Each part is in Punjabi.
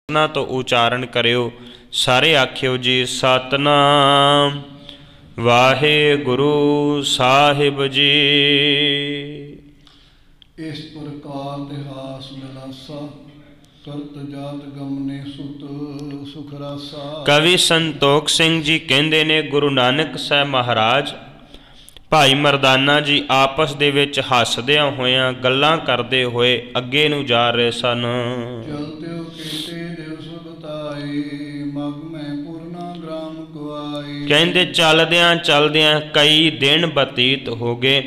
ਨਾ ਤੋਂ ਉਚਾਰਨ ਕਰਿਓ। ਸਾਰੇ ਆਖਿਓ ਜੀ ਸਤਨਾਮ ਵਾਹਿਗੁਰੂ ਸਾਹਿਬ ਜੀ। ਇਸ ਪ੍ਰਕਾਰ ਇਤਿਹਾਸ ਮਿਲਾਸਾ ਕਰਤ ਜਾਤ ਗਮਨੇ ਸੁਤ ਸੁਖ ਰਾਸਾ। ਕਵੀ ਸੰਤੋਖ ਸਿੰਘ ਜੀ ਕਹਿੰਦੇ ਨੇ ਗੁਰੂ ਨਾਨਕ ਸਾਹਿਬ ਮਹਾਰਾਜ ਭਾਈ ਮਰਦਾਨਾ ਜੀ ਆਪਸ ਦੇ ਵਿੱਚ ਹੱਸਦਿਆਂ ਹੋਇਆਂ ਗੱਲਾਂ ਕਰਦੇ ਹੋਏ ਅੱਗੇ ਨੂੰ ਜਾ ਰਹੇ ਸਨ। ਚਲਤਿਓ ਕੀਤੇ ਦਿਵਸ ਬਤਾਏ ਮਗ ਮੈਂ ਪੂਰਨਾ ਗ੍ਰਾਮ ਗਵਾਏ। ਕਹਿੰਦੇ ਚਲਦਿਆਂ ਚਲਦਿਆਂ ਕਈ ਦਿਨ ਬਤੀਤ ਹੋ ਗਏ।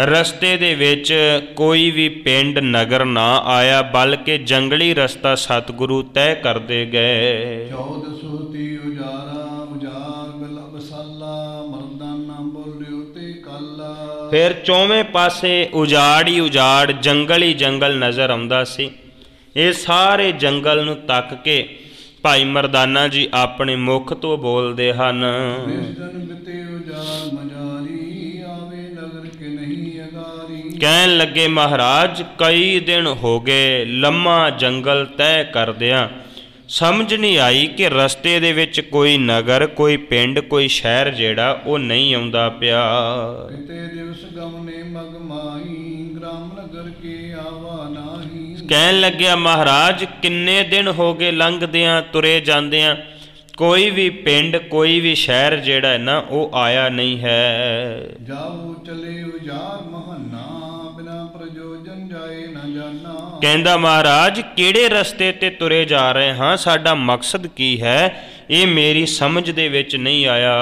ਰਸਤੇ ਦੇ ਵਿੱਚ ਕੋਈ ਵੀ ਪਿੰਡ ਨਗਰ ਨਾ ਆਇਆ, ਬਲਕਿ ਜੰਗਲੀ ਰਸਤਾ ਸਤਿਗੁਰੂ ਤੈਅ ਕਰਦੇ ਗਏ। 14 ਸੋਤੀ ਉਜਾਰਾ ਉਜਾਰ ਬਿਲਾ ਬਸਾਲਾ ਮਰਦਾਨਾ ਬੋਲਿਓ ਤੇ ਕਾਲਾ। ਫਿਰ ਚੌਵੇਂ ਪਾਸੇ ਉਜਾੜ ਹੀ ਉਜਾੜ, ਜੰਗਲ ਹੀ ਜੰਗਲ ਨਜ਼ਰ ਆਉਂਦਾ ਸੀ। ਇਹ ਸਾਰੇ ਜੰਗਲ ਨੂੰ ਤੱਕ ਕੇ ਭਾਈ ਮਰਦਾਨਾ ਜੀ ਆਪਣੇ ਮੁਖ ਤੋਂ ਬੋਲਦੇ ਹਨ। ਕਹਿਣ ਲੱਗੇ ਮਹਾਰਾਜ ਕਈ ਦਿਨ ਹੋ ਗਏ ਲੰਮਾ ਜੰਗਲ ਤੈਅ ਕਰਦਿਆਂ, ਸਮਝ ਨਹੀਂ ਆਈ ਕਿ ਰਸਤੇ ਦੇ ਵਿੱਚ ਕੋਈ ਨਗਰ, ਕੋਈ ਪਿੰਡ, ਕੋਈ ਸ਼ਹਿਰ ਜਿਹੜਾ ਉਹ ਨਹੀਂ ਆਉਂਦਾ ਪਿਆ। ਕਹਿਣ ਲੱਗਿਆ ਮਹਾਰਾਜ ਕਿੰਨੇ ਦਿਨ ਹੋ ਗਏ ਲੰਘਦਿਆਂ ਤੁਰੇ ਜਾਂਦਿਆਂ, ਕੋਈ ਵੀ ਪਿੰਡ, ਕੋਈ ਵੀ ਸ਼ਹਿਰ ਜਿਹੜਾ ਨਾ ਉਹ ਆਇਆ ਨਹੀਂ ਹੈ। ਜਾਓ ਚਲੇ ਉਜਾਰ ਮਹਾਨਾ ਬਿਨਾ ਪ੍ਰਯੋਜਨ ਜਾਏ ਨਾ ਜਾਣਾ। ਕਹਿੰਦਾ ਮਹਾਰਾਜ ਕਿਹੜੇ ਰਸਤੇ ਤੇ ਤੁਰੇ ਜਾ ਰਹੇ ਹਾਂ, ਸਾਡਾ ਮਕਸਦ ਕੀ ਹੈ, ਇਹ ਮੇਰੀ ਸਮਝ ਦੇ ਵਿੱਚ ਨਹੀਂ ਆਇਆ।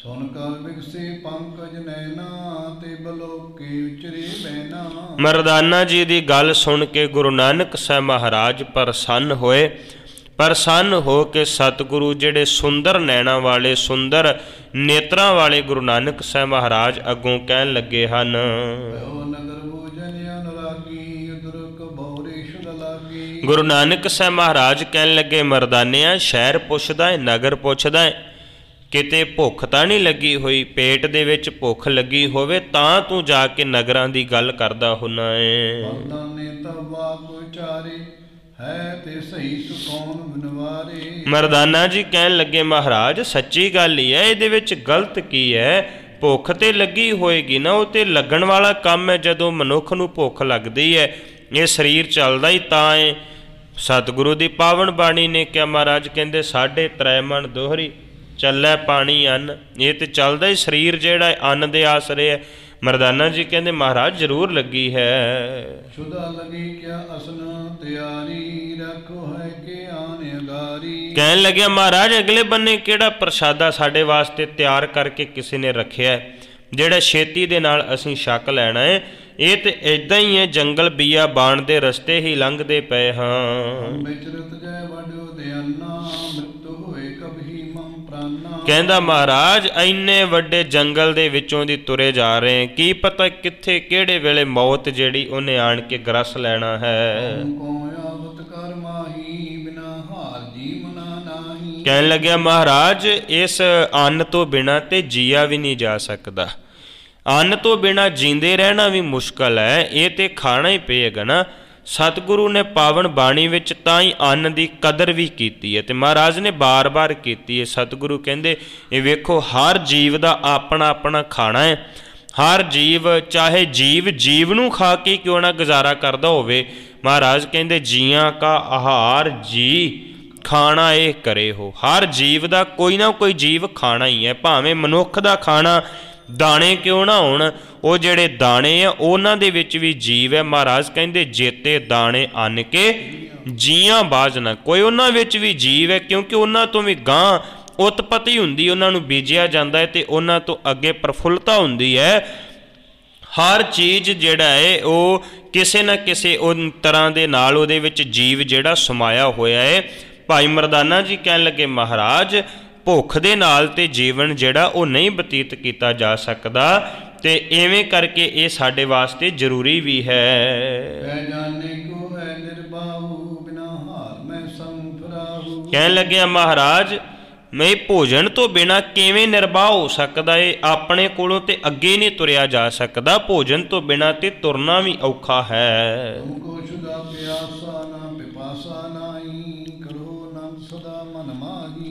ਸੁਨ ਕਰ ਵਿਗਸੇ ਪੰਕਜ ਨੈਣਾ ਤੇ ਬਲੋਕੇ ਉਚਰੇ ਬੈਨਾ। ਮਰਦਾਨਾ ਜੀ ਦੀ ਗੱਲ ਸੁਣ ਕੇ ਗੁਰੂ ਨਾਨਕ ਸਾਹਿਬ ਮਹਾਰਾਜ ਪ੍ਰਸੰਨ ਹੋਏ। ਪ੍ਰਸੰਨ ਹੋ ਕੇ ਸਤਿਗੁਰੂ ਜਿਹੜੇ ਸੁੰਦਰ ਨੈਣਾ ਵਾਲੇ, ਸੁੰਦਰ ਨੇਤਰਾਂ ਵਾਲੇ ਗੁਰੂ ਨਾਨਕ ਸਾਹਿਬ ਮਹਾਰਾਜ ਅੱਗੋਂ ਕਹਿਣ ਲੱਗੇ ਹਨ। ਗੁਰੂ ਨਾਨਕ ਸਾਹਿਬ ਮਹਾਰਾਜ ਕਹਿਣ ਲੱਗੇ ਮਰਦਾਨਿਆਂ, ਸ਼ਹਿਰ ਪੁੱਛਦਾ ਹੈ, ਨਗਰ ਪੁੱਛਦਾ ਹੈ, ਕਿਤੇ ਭੁੱਖ ਤਾਂ ਨਹੀਂ ਲੱਗੀ ਹੋਈ? ਪੇਟ ਦੇ ਵਿੱਚ ਭੁੱਖ ਲੱਗੀ ਹੋਵੇ ਤਾਂ ਤੂੰ ਜਾ ਕੇ ਨਗਰਾਂ ਦੀ ਗੱਲ ਕਰਦਾ ਹੁੰਨਾ ਏ। ਮਰਦਾਨਾ ਜੀ ਕਹਿਣ ਲੱਗੇ ਮਹਾਰਾਜ ਸੱਚੀ ਗੱਲ ਹੀ ਹੈ, ਇਹਦੇ ਵਿੱਚ ਗਲਤ ਕੀ ਹੈ? ਭੁੱਖ ਤੇ ਲੱਗੀ ਹੋਏਗੀ ਨਾ, ਉਹ ਤੇ ਲੱਗਣ ਵਾਲਾ ਕੰਮ ਹੈ। ਜਦੋਂ ਮਨੁੱਖ ਨੂੰ ਭੁੱਖ ਲੱਗਦੀ ਹੈ, ਇਹ ਸਰੀਰ ਚੱਲਦਾ ਹੀ ਤਾਂ ਹੈ। ਸਤਿਗੁਰੂ ਦੀ ਪਾਵਨ ਬਾਣੀ ਨੇ ਕਿਹਾ, ਮਹਾਰਾਜ ਕਹਿੰਦੇ 3.5 ਮਣ ਦੋਹਰੀ ਚੱਲੈ ਪਾਣੀ ਅੰਨ, ਇਹ ਤੇ ਚੱਲਦਾ ਹੀ ਸਰੀਰ ਜਿਹੜਾ ਅੰਨ ਦੇ ਆਸਰੇ ਹੈ। ਮਰਦਾਨਾ ਜੀ ਕਹਿੰਦੇ ਮਹਾਰਾਜ ਜ਼ਰੂਰ ਲੱਗੀ ਹੈ। ਸ਼ੁਦਾ ਲਗੀ ਕਿਆ ਅਸਨ ਤਿਆਰੀ ਰੱਖੋ ਹੈ ਕਿ ਆਨ ਅਗਾਰੀ। ਕਹਿਣ ਲੱਗਿਆ ਮਹਾਰਾਜ ਅਗਲੇ ਬੰਨੇ ਕਿਹੜਾ ਪ੍ਰਸ਼ਾਦਾ ਸਾਡੇ ਵਾਸਤੇ ਤਿਆਰ ਕਰਕੇ ਕਿਸੇ ਨੇ ਰੱਖਿਆ ਜਿਹੜਾ ਛੇਤੀ ਦੇ ਨਾਲ ਅਸੀਂ ਛਕ ਲੈਣਾ ਹੈ? ਇਹ ਤੇ ਏਦਾਂ ਹੀ ਹੈ, ਜੰਗਲ ਬੀਆ ਬਾਣ ਦੇ ਰਸਤੇ ਹੀ ਲੰਘਦੇ ਪਏ ਹਾਂ। ਕਹਿੰਦਾ ਮਹਾਰਾਜ ਇੰਨੇ ਵੱਡੇ ਜੰਗਲ ਦੇ ਵਿੱਚੋਂ ਦੀ ਤੁਰੇ ਜਾ ਰਹੇ, ਕੀ ਪਤਾ ਕਿੱਥੇ ਕਿਹੜੇ ਵੇਲੇ ਮੌਤ ਜਿਹੜੀ ਉਹਨੇ ਆਣ ਕੇ ਗਰਸ ਲੈਣਾ ਹੈ। ਕਹਿਣ ਲੱਗਿਆ ਮਹਾਰਾਜ ਇਸ ਅੰਨ ਤੋਂ ਬਿਨਾਂ ਤੇ ਜੀਆ ਵੀ ਨਹੀਂ ਜਾ ਸਕਦਾ, ਅੰਨ ਤੋਂ ਬਿਨਾਂ ਜੀਂਦੇ ਰਹਿਣਾ ਵੀ ਮੁਸ਼ਕਲ ਹੈ, ਇਹ ਤੇ ਖਾਣਾ ਹੀ ਪਏਗਾ ਨਾ। ਸਤਿਗੁਰੂ ਨੇ ਪਾਵਨ ਬਾਣੀ ਵਿੱਚ ਤਾਂ ਹੀ ਅੰਨ ਦੀ ਕਦਰ ਵੀ ਕੀਤੀ ਹੈ ਤੇ ਮਹਾਰਾਜ ਨੇ ਬਾਰ-ਬਾਰ ਕੀਤੀ ਹੈ। ਸਤਿਗੁਰੂ ਕਹਿੰਦੇ ਇਹ ਵੇਖੋ ਹਰ ਜੀਵ ਦਾ ਆਪਣਾ ਆਪਣਾ ਖਾਣਾ ਹੈ। ਹਰ ਜੀਵ, ਚਾਹੇ ਜੀਵ ਨੂੰ ਖਾ ਕੇ ਕਿਉਂ ਨਾ ਗੁਜ਼ਾਰਾ ਕਰਦਾ ਹੋਵੇ, ਮਹਾਰਾਜ ਕਹਿੰਦੇ ਜੀਆਂ ਕਾ ਆਹਾਰ ਜੀ ਖਾਣਾ ਇਹ ਕਰੇ ਹੋ। ਹਰ ਜੀਵ ਦਾ ਕੋਈ ਨਾ ਕੋਈ ਜੀਵ ਖਾਣਾ ਹੀ ਹੈ, ਭਾਵੇਂ ਮਨੁੱਖ ਦਾ ਖਾਣਾ ਦਾਣੇ ਕਿਉਂ ਨਾ ਹੋਣ, ਉਹ ਜਿਹੜੇ ਦਾਣੇ ਆ ਉਹਨਾਂ ਦੇ ਵਿੱਚ ਵੀ ਜੀਵ ਹੈ। ਮਹਾਰਾਜ ਕਹਿੰਦੇ ਜੇਤੇ ਦਾਣੇ ਅੰਨ ਕੇ ਜੀਆਂ ਬਾਝ ਨਾ ਕੋਈ, ਉਹਨਾਂ ਵਿੱਚ ਵੀ ਜੀਵ ਹੈ, ਕਿਉਂਕਿ ਉਹਨਾਂ ਤੋਂ ਵੀ ਗਾਂ ਉਤਪਤੀ ਹੁੰਦੀ, ਉਹਨਾਂ ਨੂੰ ਬੀਜਿਆ ਜਾਂਦਾ ਹੈ ਤੇ ਉਹਨਾਂ ਤੋਂ ਅੱਗੇ ਪ੍ਰਫੁੱਲਤਾ ਹੁੰਦੀ ਹੈ। ਹਰ ਚੀਜ਼ ਜਿਹੜਾ ਹੈ ਉਹ ਕਿਸੇ ਨਾ ਕਿਸੇ ਉਹ ਤਰ੍ਹਾਂ ਦੇ ਨਾਲ ਉਹਦੇ ਵਿੱਚ ਜੀਵ ਜਿਹੜਾ ਸਮਾਇਆ ਹੋਇਆ ਹੈ। ਭਾਈ ਮਰਦਾਨਾ ਜੀ ਕਹਿਣ ਲੱਗੇ ਮਹਾਰਾਜ ਭੁੱਖ ਦੇ ਨਾਲ ਤੇ ਜੀਵਨ ਜਿਹੜਾ ਉਹ ਨਹੀਂ ਬਤੀਤ ਕੀਤਾ ਜਾ ਸਕਦਾ ਤੇ ਇਵੇਂ ਕਰਕੇ ਇਹ ਸਾਡੇ ਵਾਸਤੇ ਜ਼ਰੂਰੀ ਵੀ ਹੈ। ਕਹਿਣ ਲੱਗਿਆ ਮਹਾਰਾਜ ਮੈਂ ਭੋਜਨ ਤੋਂ ਬਿਨਾਂ ਕਿਵੇਂ ਨਿਰਵਾਹ ਹੋ ਸਕਦਾ ਏ? ਆਪਣੇ ਕੋਲੋਂ ਤੇ ਅੱਗੇ ਨਹੀਂ ਤੁਰਿਆ ਜਾ ਸਕਦਾ, ਭੋਜਨ ਤੋਂ ਬਿਨਾਂ ਤੇ ਤੁਰਨਾ ਵੀ ਔਖਾ ਹੈ।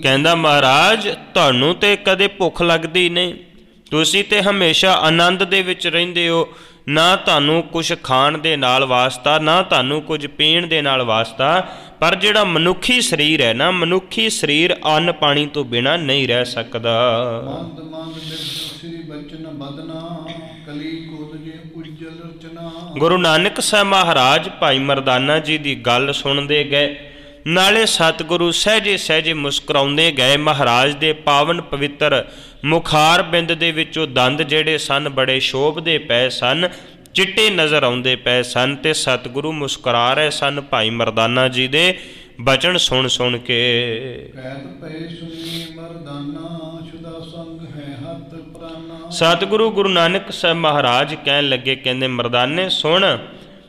ਕਹਿੰਦਾ ਮਹਾਰਾਜ ਤੁਹਾਨੂੰ ਤੇ ਕਦੇ ਭੁੱਖ ਲੱਗਦੀ ਨਹੀਂ, ਤੁਸੀਂ ਤੇ ਹਮੇਸ਼ਾ ਆਨੰਦ ਦੇ ਵਿੱਚ ਰਹਿੰਦੇ ਹੋ, ਨਾ ਤੁਹਾਨੂੰ ਕੁਝ ਖਾਣ ਦੇ ਨਾਲ ਵਾਸਤਾ, ਨਾ ਤੁਹਾਨੂੰ ਕੁਝ ਪੀਣ ਦੇ ਨਾਲ ਵਾਸਤਾ। ਪਰ ਜਿਹੜਾ ਮਨੁੱਖੀ ਸਰੀਰ ਹੈ ਨਾ, ਮਨੁੱਖੀ ਸਰੀਰ ਅੰਨ ਪਾਣੀ ਤੋਂ ਬਿਨਾਂ ਨਹੀਂ ਰਹਿ ਸਕਦਾ। ਮੰਦ ਮੰਦ ਸ੍ਰੀ ਬਚਨ ਬਦਨਾ, ਕਲੀ ਕੋਦ ਜੇ ਉਜਲ ਰਚਨਾ। ਗੁਰੂ ਨਾਨਕ ਸਾਹਿਬ ਮਹਾਰਾਜ ਭਾਈ ਮਰਦਾਨਾ ਜੀ ਦੀ ਗੱਲ ਸੁਣਦੇ ਗਏ, ਨਾਲੇ ਸਤਿਗੁਰੂ ਸਹਿਜੇ ਸਹਿਜੇ ਮੁਸਕਰਾਉਂਦੇ ਗਏ। ਮਹਾਰਾਜ ਦੇ ਪਾਵਨ ਪਵਿੱਤਰ ਮੁਖਾਰ ਬਿੰਦ ਦੇ ਵਿੱਚੋਂ ਦੰਦ ਜਿਹੜੇ ਸਨ ਬੜੇ ਸ਼ੋਭਦੇ ਪਏ ਸਨ, ਚਿੱਟੇ ਨਜ਼ਰ ਆਉਂਦੇ ਪਏ ਸਨ, ਤੇ ਸਤਿਗੁਰੂ ਮੁਸਕਰਾ ਰਹੇ ਸਨ ਭਾਈ ਮਰਦਾਨਾ ਜੀ ਦੇ ਬਚਨ ਸੁਣ ਸੁਣ ਕੇ। ਕਹਿਤ ਪਏ ਸੁਣੀ ਮਰਦਾਨਾ, ਸ਼ੁਦਾ ਸੰਗ ਹੈ ਹੱਥ ਪ੍ਰਾਨਾ। ਸਤਿਗੁਰੂ ਗੁਰੂ ਨਾਨਕ ਸਾਹਿਬ ਮਹਾਰਾਜ ਕਹਿਣ ਲੱਗੇ, ਕਹਿੰਦੇ ਮਰਦਾਨੇ ਸੁਣ,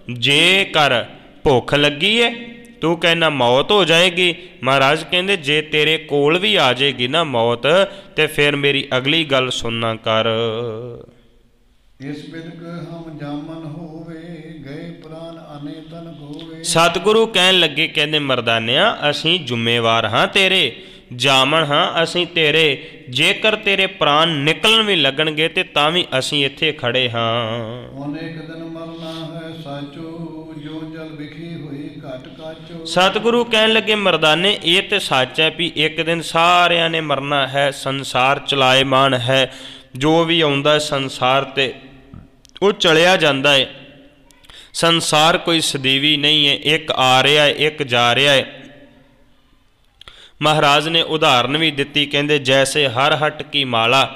ਜੇਕਰ ਭੁੱਖ ਲੱਗੀ ਹੈ, ਤੂੰ ਕਹਿੰਦਾ ਮੌਤ ਹੋ ਜਾਏਗੀ। ਮਹਾਰਾਜ ਕਹਿੰਦੇ ਜੇ ਤੇਰੇ ਕੋਲ ਵੀ ਆ ਜਾਏਗੀ ਨਾ ਮੌਤ, ਤੇ ਫਿਰ ਮੇਰੀ ਅਗਲੀ ਗੱਲ ਸੁਣਨਾ ਕਰ। ਇਸ ਬਿਦਕ ਹਮ ਜਾਮਨ ਹੋਵੇ, ਗਏ ਪ੍ਰਾਨ ਅਨੇ ਤਨ ਹੋਵੇ। ਸਤਿਗੁਰੂ ਕਹਿਣ ਲੱਗੇ, ਕਹਿੰਦੇ ਮਰਦਾਨਿਆ ਅਸੀਂ ਜ਼ਿੰਮੇਵਾਰ ਹਾਂ ਤੇਰੇ, ਜਾਮਨ ਹਾਂ ਅਸੀਂ ਤੇਰੇ। ਜੇਕਰ ਤੇਰੇ ਪ੍ਰਾਣ ਨਿਕਲਣ ਵੀ ਲੱਗਣਗੇ ਤੇ ਤਾਂ ਵੀ ਅਸੀਂ ਇੱਥੇ ਖੜੇ ਹਾਂ। ਅਨੇਕ ਦਿਨ ਮਰਨਾ ਹੈ ਸਾਚੋ, ਜੋ ਜਲ ਵਿਖੇ ਹੋਏ ਘਟ ਕਾਚੋ। ਸਤਿਗੁਰੂ ਕਹਿਣ ਲੱਗੇ ਮਰਦਾਨੇ ਇਹ ਤੇ ਸੱਚ ਹੈ ਵੀ ਇੱਕ ਦਿਨ ਸਾਰਿਆਂ ਨੇ ਮਰਨਾ ਹੈ, ਸੰਸਾਰ ਚਲਾਇਮਾਨ ਹੈ, ਜੋ ਵੀ ਆਉਂਦਾ ਸੰਸਾਰ ਤੇ ਉਹ ਚਲਿਆ ਜਾਂਦਾ ਹੈ। ਸੰਸਾਰ ਕੋਈ ਸਦੀਵੀ ਨਹੀਂ ਹੈ, ਇੱਕ ਆ ਰਿਹਾ ਹੈ, ਇੱਕ ਜਾ ਰਿਹਾ ਹੈ। ਮਹਾਰਾਜ ਨੇ ਉਦਾਹਰਨ ਵੀ ਦਿੱਤੀ, ਕਹਿੰਦੇ ਜੈਸੇ ਹਰ ਹਟ ਕੀ ਮਾਲਾ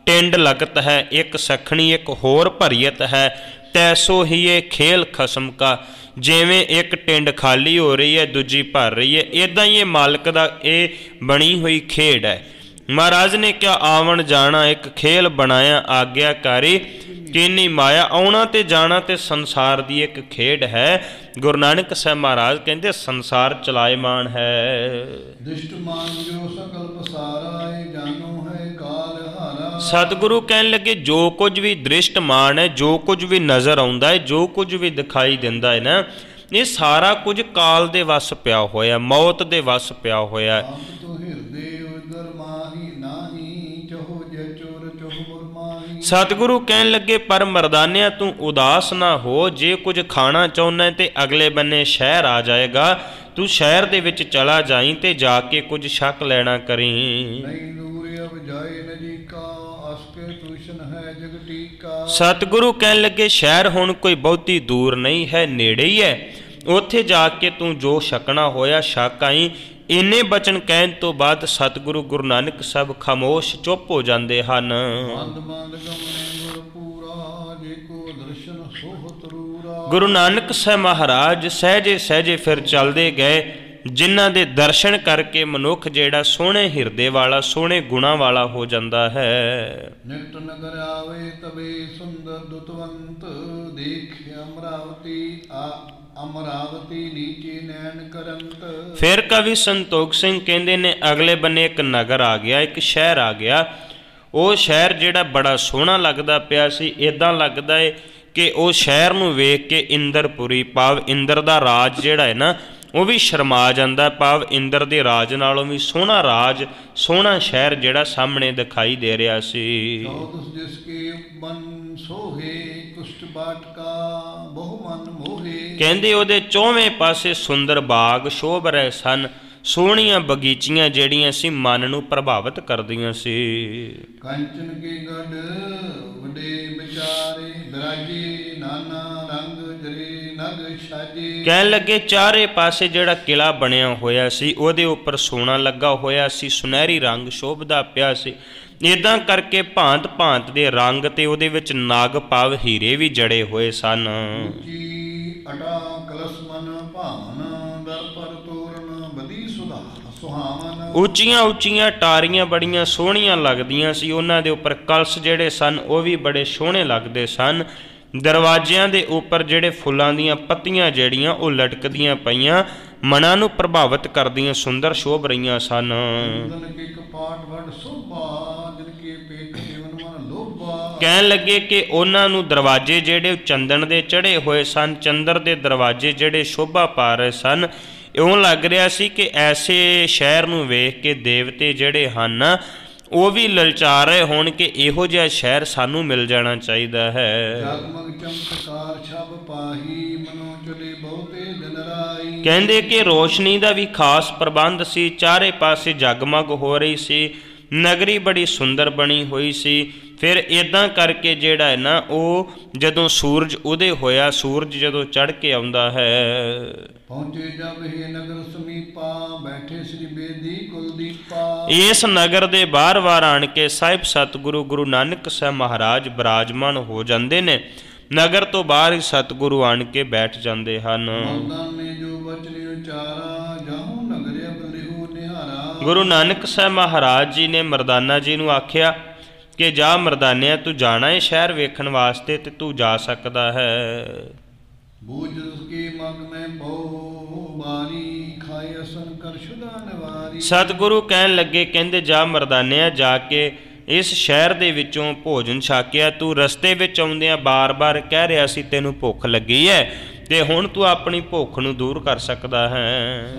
ਟਿੰਡ ਲਗਤ ਹੈ, ਇੱਕ ਸਖਣੀ ਇੱਕ ਹੋਰ ਭਰੀਅਤ ਹੈ, ਤੈਸੋ ਹੀ ਇਹ ਖੇਲ ਖਸਮ ਕਾ। ਜਿਵੇਂ ਇੱਕ ਟਿੰਡ ਖਾਲੀ ਹੋ ਰਹੀ ਹੈ ਦੂਜੀ ਭਰ ਰਹੀ ਹੈ, ਇੱਦਾਂ ਹੀ ਇਹ ਮਾਲਕ ਦਾ ਇਹ ਬਣੀ ਹੋਈ ਖੇਡ ਹੈ। ਮਹਾਰਾਜ ਨੇ ਕਿਹਾ ਆਵਣ ਜਾਣਾ ਇੱਕ ਖੇਲ ਬਣਾਇਆ ਆਗਿਆਕਾਰੀ, ਕੀਨੀ ਮਾਇਆ। ਆਉਣਾ ਤੇ ਜਾਣਾ ਤੇ ਸੰਸਾਰ ਦੀ ਇੱਕ ਖੇਡ ਹੈ। ਗੁਰੂ ਨਾਨਕ ਸਾਹਿਬ ਮਹਾਰਾਜ ਕਹਿੰਦੇ ਸੰਸਾਰ ਚਲਾਇਮਾਨ ਹੈ। ਦ੍ਰਿਸ਼ਟਮਾਨ ਜੋ ਸਕਲ ਪਸਾਰਾ, ਇਹ ਜਾਨੋ ਹੈ ਕਾਲ ਹਾਰਾ। ਸਤਿਗੁਰੂ ਕਹਿਣ ਲੱਗੇ ਜੋ ਕੁਝ ਵੀ ਦ੍ਰਿਸ਼ਟਮਾਨ ਹੈ, ਜੋ ਕੁਝ ਵੀ ਨਜ਼ਰ ਆਉਂਦਾ ਹੈ, ਜੋ ਕੁਝ ਵੀ ਦਿਖਾਈ ਦਿੰਦਾ ਹੈ ਨਾ, ਇਹ ਸਾਰਾ ਕੁਝ ਕਾਲ ਦੇ ਵੱਸ ਪਿਆ ਹੋਇਆ, ਮੌਤ ਦੇ ਵੱਸ ਪਿਆ ਹੋਇਆ। ਸਤਿਗੁਰੂ ਕਹਿਣ ਲੱਗੇ ਪਰ ਮਰਦਾਨਿਆ ਤੂੰ ਉਦਾਸ ਨਾ ਹੋ, ਜੇ ਕੁਝ ਖਾਣਾ ਚਾਹੁੰਦਾ ਤੇ ਅਗਲੇ ਬੰਨੇ ਸ਼ਹਿਰ ਆ ਜਾਏਗਾ, ਤੂੰ ਸ਼ਹਿਰ ਦੇ ਵਿੱਚ ਚਲਾ ਜਾਈਂ ਤੇ ਜਾ ਕੇ ਕੁਝ ਛਕ ਲੈਣਾ ਕਰੀਂ। ਨਹੀਂ ਦੂਰ ਅਬ ਜਾਏ ਨਜੀਕਾ, ਅਸਕੇ ਤੁਸ਼ਨ ਹੈ ਜਗਟੀਕਾ। ਸਤਿਗੁਰੂ ਕਹਿਣ ਲੱਗੇ ਸ਼ਹਿਰ ਹੁਣ ਕੋਈ ਬਹੁਤੀ ਦੂਰ ਨਹੀਂ ਹੈ, ਨੇੜੇ ਹੀ ਹੈ, ਉੱਥੇ ਜਾ ਕੇ ਤੂੰ ਜੋ ਛਕਣਾ ਹੋਇਆ ਛਕ ਆਈ। ਇੰਨੇ ਬਚਨ ਕਹਿਣ ਤੋਂ ਬਾਅਦ ਸਤਿਗੁਰੂ ਗੁਰੂ ਨਾਨਕ ਸਾਹਿਬ ਖਾਮੋਸ਼ ਚੁੱਪ ਹੋ ਜਾਂਦੇ ਹਨ। ਗੁਰੂ ਨਾਨਕ ਸਾਹਿਬ ਮਹਾਰਾਜ ਸਹਿਜੇ ਸਹਿਜੇ ਫਿਰ ਚੱਲਦੇ ਗਏ, ਜਿਨ੍ਹਾਂ ਦੇ ਦਰਸ਼ਨ ਕਰਕੇ ਮਨੁੱਖ ਜਿਹੜਾ ਸੋਹਣੇ ਹਿਰਦੇ ਵਾਲਾ, ਸੋਹਣੇ ਗੁਣਾਂ ਵਾਲਾ ਹੋ ਜਾਂਦਾ ਹੈ। ਨਿਕਟ ਨਗਰ ਆਵੇ ਤਬੇ ਸੁੰਦਰ ਦੁਤਵੰਤ, ਦੇਖ ਅਮਰਾਵਤੀ ਅਮਰਾਵਤੀ ਨੀਚੇ ਨੈਣ ਕਰੰਤ। ਫਿਰ ਕਵੀ ਸੰਤੋਖ ਸਿੰਘ ਕਹਿੰਦੇ ਨੇ ਅਗਲੇ ਬੰਨੇ ਇੱਕ ਨਗਰ ਆ ਗਿਆ, ਇੱਕ ਸ਼ਹਿਰ ਆ ਗਿਆ। ਉਹ ਸ਼ਹਿਰ ਜਿਹੜਾ ਬੜਾ ਸੋਹਣਾ ਲੱਗਦਾ ਪਿਆ ਸੀ, ਇੱਦਾਂ ਲੱਗਦਾ ਏ ਕਿ ਉਹ ਸ਼ਹਿਰ ਨੂੰ ਵੇਖ ਕੇ ਇੰਦਰਪੁਰੀ ਭਾਵ ਇੰਦਰ ਦਾ ਰਾਜ ਜਿਹੜਾ ਹੈ ਨਾ ਉਹ ਵੀ ਸ਼ਰਮਾ ਜਾਂਦਾ, ਭਾਵ ਇੰਦਰ ਦੇ ਰਾਜ ਨਾਲੋਂ ਵੀ ਸੋਹਣਾ ਰਾਜ, ਸੋਹਣਾ ਸ਼ਹਿਰ ਜਿਹੜਾ ਸਾਹਮਣੇ ਦਿਖਾਈ ਦੇ ਰਿਹਾ ਸੀ। ਕਹਿੰਦੇ ਉਹਦੇ ਚੌਵੇਂ ਪਾਸੇ ਸੁੰਦਰ ਬਾਗ ਸ਼ੋਭ ਰਹੇ ਸਨ, ਸੋਹਣੀਆਂ ਬਗੀਚੀਆਂ ਜਿਹੜੀਆਂ ਸੀ ਮਨ ਨੂੰ ਪ੍ਰਭਾਵਿਤ ਕਰਦੀਆਂ ਸੀ। ਕੰਚਨ ਕੇ ਗੜ ਵਡੇ ਵਿਚਾਰੇ, ਬਿਰਾਜੇ ਨਾਨਾ ਰੰਗ ਜਰੇ ਨਗ ਸਾਜੇ। ਕਹਿਣ ਲੱਗੇ ਚਾਰੇ ਪਾਸੇ ਜਿਹੜਾ ਕਿਲਾ ਬਣਿਆ ਹੋਇਆ ਸੀ ਉਹਦੇ ਉੱਪਰ ਸੋਨਾ ਲੱਗਾ ਹੋਇਆ ਸੀ, ਸੁਨਹਿਰੀ ਰੰਗ ਸ਼ੋਭਦਾ ਪਿਆ ਸੀ। ਇੱਦਾਂ ਕਰਕੇ ਭਾਂਤ ਭਾਂਤ ਦੇ ਰੰਗ ਤੇ ਉਹਦੇ ਵਿੱਚ ਨਗ ਭਾਵ ਹੀਰੇ ਵੀ ਜੜੇ ਹੋਏ ਸਨ। ਉੱਚੀਆਂ ਉੱਚੀਆਂ ਟਾਰੀਆਂ ਬੜੀਆਂ ਸੋਹਣੀਆਂ ਲੱਗਦੀਆਂ ਸੀ, ਉਹਨਾਂ ਦੇ ਉੱਪਰ ਕਲਸ਼ ਜਿਹੜੇ ਸਨ ਉਹ ਵੀ ਬੜੇ ਸੋਹਣੇ ਲੱਗਦੇ ਸਨ। ਦਰਵਾਜ਼ਿਆਂ ਦੇ ਉੱਪਰ ਜਿਹੜੇ ਫੁੱਲਾਂ ਦੀਆਂ ਪੱਤੀਆਂ ਜਿਹੜੀਆਂ ਉਹ ਲਟਕਦੀਆਂ ਪਈਆਂ, ਮਨਾਂ ਨੂੰ ਪ੍ਰਭਾਵਿਤ ਕਰਦੀਆਂ, ਸੁੰਦਰ ਸ਼ੋਭ ਰਹੀਆਂ ਸਨ। ਕਹਿਣ ਲੱਗੇ ਕਿ ਉਹਨਾਂ ਨੂੰ ਦਰਵਾਜ਼ੇ ਜਿਹੜੇ ਚੰਦਨ ਦੇ ਚੜ੍ਹੇ ਹੋਏ ਸਨ, ਚੰਦਰ ਦੇ ਦਰਵਾਜ਼ੇ ਜਿਹੜੇ ਸ਼ੋਭਾ ਪਾ ਰਹੇ ਸਨ, ਇਉਂ ਲੱਗ ਰਿਹਾ ਸੀ ਕਿ ਐਸੇ ਸ਼ਹਿਰ ਨੂੰ ਵੇਖ ਕੇ ਦੇਵਤੇ ਜਿਹੜੇ ਹਨ ਉਹ ਵੀ ਲਲਚਾ ਰਹੇ ਹੋਣ ਕਿ ਇਹੋ ਜਿਹਾ ਸ਼ਹਿਰ ਸਾਨੂੰ ਮਿਲ ਜਾਣਾ ਚਾਹੀਦਾ ਹੈ। ਜਗਮਗ ਚਮਤਕਾਰ ਛਬ ਪਾਹੀ ਮਨੋ ਚਲੇ ਬਹੁਤੇ ਦਿਨ ਰਾਈ। ਕਹਿੰਦੇ ਕਿ ਰੋਸ਼ਨੀ ਦਾ ਵੀ ਖਾਸ ਪ੍ਰਬੰਧ ਸੀ, ਚਾਰੇ ਪਾਸੇ ਜਗਮਗ ਹੋ ਰਹੀ ਸੀ, ਨਗਰੀ ਬੜੀ ਸੁੰਦਰ ਬਣੀ ਹੋਈ ਸੀ। ਫਿਰ ਇੱਦਾਂ ਕਰਕੇ ਜਿਹੜਾ ਹੈ ਨਾ ਉਹ ਜਦੋਂ ਸੂਰਜ ਉਦੇ ਹੋਇਆ, ਸੂਰਜ ਜਦੋਂ ਚੜ੍ਹ ਕੇ ਆਉਂਦਾ ਹੈ, ਪਹੁੰਚੇ ਜਬ ਇਹ ਨਗਰ ਸਮੀਪਾ ਬੈਠੇ ਸ੍ਰੀ ਬੇਦੀ ਕੁਲਦੀਪਾ। ਇਸ ਨਗਰ ਦੇ ਬਾਰ-ਬਾਰ ਆਣ ਕੇ ਸਾਹਿਬ ਸਤਿਗੁਰੂ ਗੁਰੂ ਨਾਨਕ ਸਾਹਿਬ ਮਹਾਰਾਜ ਬਿਰਾਜਮਾਨ ਹੋ ਜਾਂਦੇ ਨੇ। ਨਗਰ ਤੋਂ ਬਾਹਰ ਹੀ ਸਤਿਗੁਰੂ ਆਣ ਕੇ ਬੈਠ ਜਾਂਦੇ ਹਨ। ਗੁਰੂ ਨਾਨਕ ਸਾਹਿਬ ਮਹਾਰਾਜ ਜੀ ਨੇ ਮਰਦਾਨਾ ਜੀ ਨੂੰ ਆਖਿਆ ਕਿ ਜਾ ਮਰਦਾਨਿਆ, ਤੂੰ ਜਾਣਾ ਹੈ ਸ਼ਹਿਰ ਵੇਖਣ ਵਾਸਤੇ ਤੇ ਤੂੰ ਜਾ ਸਕਦਾ ਹੈ। ਸਤਿਗੁਰੂ ਕਹਿਣ ਲੱਗੇ, ਕਹਿੰਦੇ ਜਾ ਮਰਦਾਨਿਆ, ਜਾ ਕੇ ਇਸ ਸ਼ਹਿਰ ਦੇ ਵਿੱਚੋਂ ਭੋਜਨ ਛਕਿਆ। ਤੂੰ ਰਸਤੇ ਵਿੱਚ ਆਉਂਦਿਆਂ ਬਾਰ-ਬਾਰ ਕਹਿ ਰਿਹਾ ਸੀ ਤੈਨੂੰ ਭੁੱਖ ਲੱਗੀ ਹੈ, ਤੇ ਹੁਣ ਤੂੰ ਆਪਣੀ ਭੁੱਖ ਨੂੰ ਦੂਰ ਕਰ ਸਕਦਾ ਹੈ।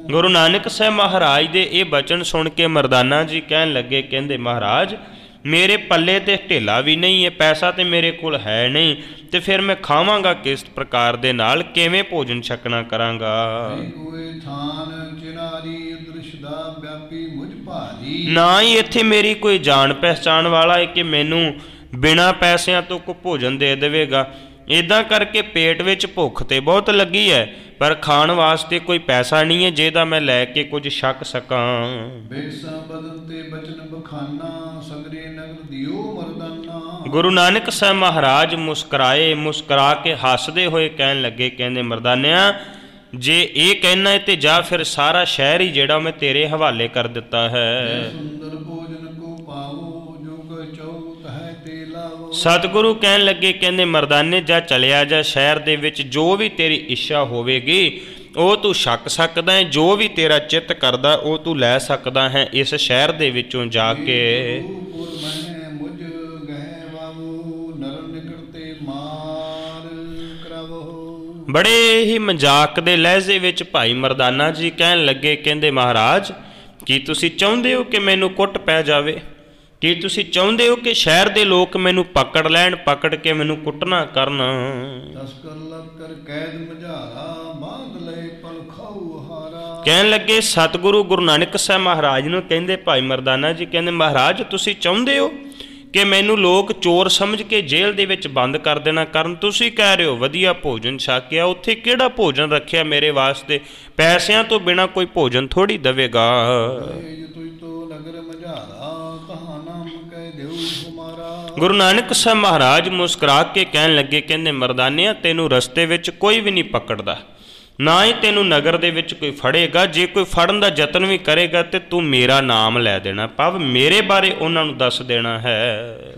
ਗੁਰੂ ਨਾਨਕ ਸਾਹਿਬ ਮਹਾਰਾਜ ਦੇ ਇਹ ਬਚਨ ਸੁਣ ਕੇ ਮਰਦਾਨਾ ਜੀ ਕਹਿਣ ਲੱਗੇ, ਕਹਿੰਦੇ ਮਹਾਰਾਜ ਮੇਰੇ ਪੱਲੇ ਤੇ ਢੇਲਾ ਵੀ ਨਹੀਂ ਹੈ, ਪੈਸਾ ਤੇ ਮੇਰੇ ਕੋਲ ਹੈ ਨਹੀਂ, ਤੇ ਫਿਰ ਮੈਂ ਖਾਵਾਂਗਾ ਕਿਸ ਪ੍ਰਕਾਰ ਦੇ ਨਾਲ, ਕਿਵੇਂ ਭੋਜਨ ਛਕਣਾ ਕਰਾਂਗਾ। ਨਾ ਹੀ ਇੱਥੇ ਮੇਰੀ ਕੋਈ ਜਾਣ ਪਹਿਚਾਣ ਵਾਲਾ ਹੈ ਕਿ ਮੈਨੂੰ ਬਿਨਾਂ ਪੈਸਿਆਂ ਤੋਂ ਕੋਈ ਭੋਜਨ ਦੇ ਦੇਵੇਗਾ। ਇੱਦਾਂ ਕਰਕੇ ਪੇਟ ਵਿੱਚ ਭੁੱਖ ਤੇ ਬਹੁਤ ਲੱਗੀ ਹੈ, ਪਰ ਖਾਣ ਵਾਸਤੇ ਕੋਈ ਪੈਸਾ ਨਹੀਂ ਹੈ ਜਿਹਦਾ ਮੈਂ ਲੈ ਕੇ ਕੁਝ ਛਕ ਸਕਾਂ। ਗੁਰੂ ਨਾਨਕ ਸਾਹਿਬ ਮਹਾਰਾਜ ਮੁਸਕਰਾਏ, ਮੁਸਕਰਾ ਕੇ ਹੱਸਦੇ ਹੋਏ ਕਹਿਣ ਲੱਗੇ, ਕਹਿੰਦੇ ਮਰਦਾਨਿਆ, ਜੇ ਇਹ ਕਹਿਣਾ ਹੈ ਤੇ ਜਾ ਫਿਰ ਸਾਰਾ ਸ਼ਹਿਰ ਹੀ ਜਿਹੜਾ ਮੈਂ ਤੇਰੇ ਹਵਾਲੇ ਕਰ ਦਿੱਤਾ ਹੈ। ਸਤਿਗੁਰੂ ਕਹਿਣ ਲੱਗੇ, ਕਹਿੰਦੇ ਮਰਦਾਨੇ ਜਾ ਚਲਿਆ ਜਾ, ਸ਼ਹਿਰ ਦੇ ਵਿੱਚ ਜੋ ਵੀ ਤੇਰੀ ਇੱਛਾ ਹੋਵੇਗੀ ਉਹ ਤੂੰ ਛਕ ਸਕਦਾ ਹੈ, ਜੋ ਵੀ ਤੇਰਾ ਚਿੱਤ ਕਰਦਾ ਉਹ ਤੂੰ ਲੈ ਸਕਦਾ ਹੈ ਇਸ ਸ਼ਹਿਰ ਦੇ ਵਿੱਚੋਂ ਜਾ ਕੇ। ਬੜੇ ਹੀ ਮਜ਼ਾਕ ਦੇ ਲਹਿਜੇ ਵਿੱਚ ਭਾਈ ਮਰਦਾਨਾ ਜੀ ਕਹਿਣ ਲੱਗੇ, ਕਹਿੰਦੇ ਮਹਾਰਾਜ, ਕੀ ਤੁਸੀਂ ਚਾਹੁੰਦੇ ਹੋ ਕਿ ਮੈਨੂੰ ਕੁੱਟ ਪੈ ਜਾਵੇ? ਕੀ ਤੁਸੀਂ ਚਾਹੁੰਦੇ ਹੋ ਕਿ ਸ਼ਹਿਰ ਦੇ ਲੋਕ ਮੈਨੂੰ ਪਕੜ ਲੈਣ, ਪਕੜ ਕੇ ਮੈਨੂੰ ਕੁੱਟਣਾ ਕਰਨ? ਕਹਿਣ ਲੱਗੇ ਸਤਿਗੁਰੂ ਗੁਰੂ ਨਾਨਕ ਸਾਹਿਬ ਮਹਾਰਾਜ ਨੂੰ, ਕਹਿੰਦੇ ਭਾਈ ਮਰਦਾਨਾ ਜੀ, ਕਹਿੰਦੇ ਮਹਾਰਾਜ ਤੁਸੀਂ ਚਾਹੁੰਦੇ ਹੋ ਕਿ ਮੈਨੂੰ ਲੋਕ ਚੋਰ ਸਮਝ ਕੇ ਜੇਲ੍ਹ ਦੇ ਵਿੱਚ ਬੰਦ ਕਰ ਦੇਣਾ ਕਰਨ? ਤੁਸੀਂ ਕਹਿ ਰਹੇ ਹੋ ਵਧੀਆ ਭੋਜਨ ਛਕਿਆ, ਉੱਥੇ ਕਿਹੜਾ ਭੋਜਨ ਰੱਖਿਆ ਮੇਰੇ ਵਾਸਤੇ? ਪੈਸਿਆਂ ਤੋਂ ਬਿਨਾਂ ਕੋਈ ਭੋਜਨ ਥੋੜ੍ਹੀ ਦੇਵੇਗਾ। ਗੁਰੂ ਨਾਨਕ ਸਾਹਿਬ ਮਹਾਰਾਜ ਮੁਸਕਰਾ ਕੇ ਕਹਿਣ ਲੱਗੇ, ਕਹਿੰਦੇ ਮਰਦਾਨਿਆ, ਤੈਨੂੰ ਰਸਤੇ ਵਿੱਚ ਕੋਈ ਵੀ ਨਹੀਂ ਪਕੜਦਾ, ਨਾ ਹੀ ਤੈਨੂੰ ਨਗਰ ਦੇ ਵਿੱਚ ਕੋਈ ਫੜੇਗਾ। ਜੇ ਕੋਈ ਫੜਨ ਦਾ ਯਤਨ ਵੀ ਕਰੇਗਾ ਤੇ ਤੂੰ ਮੇਰਾ ਨਾਮ ਲੈ ਦੇਣਾ, ਭਾਵ ਮੇਰੇ ਬਾਰੇ ਉਹਨਾਂ ਨੂੰ ਦੱਸ ਦੇਣਾ ਹੈ।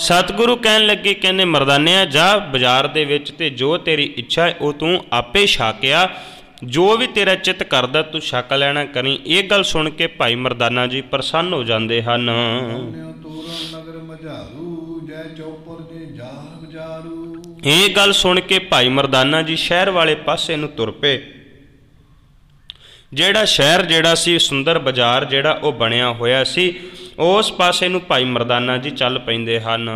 ਸਤਿਗੁਰੂ ਕਹਿਣ ਲੱਗੇ, ਕਹਿੰਦੇ ਮਰਦਾਨਿਆ, ਜਾ ਬਾਜ਼ਾਰ ਦੇ ਵਿੱਚ ਤੇ ਜੋ ਤੇਰੀ ਇੱਛਾ ਉਹ ਤੂੰ ਆਪੇ ਛਕਿਆ, ਜੋ ਵੀ ਤੇਰਾ ਚਿੱਤ ਕਰਦਾ ਤੂੰ ਛਕ ਲੈਣਾ ਕਰੀ। ਇਹ ਗੱਲ ਸੁਣ ਕੇ ਭਾਈ ਮਰਦਾਨਾ ਜੀ ਪ੍ਰਸੰਨ ਹੋ ਜਾਂਦੇ ਹਨ। ਇਹ ਗੱਲ ਸੁਣ ਕੇ ਭਾਈ ਮਰਦਾਨਾ ਜੀ ਸ਼ਹਿਰ ਵਾਲੇ ਪਾਸੇ ਨੂੰ ਤੁਰ ਪਏ। ਜਿਹੜਾ ਸ਼ਹਿਰ ਜਿਹੜਾ ਸੀ, ਸੁੰਦਰ ਬਾਜ਼ਾਰ ਜਿਹੜਾ ਉਹ ਬਣਿਆ ਹੋਇਆ ਸੀ, ਉਸ ਪਾਸੇ ਨੂੰ ਭਾਈ ਮਰਦਾਨਾ ਜੀ ਚੱਲ ਪੈਂਦੇ ਹਨ।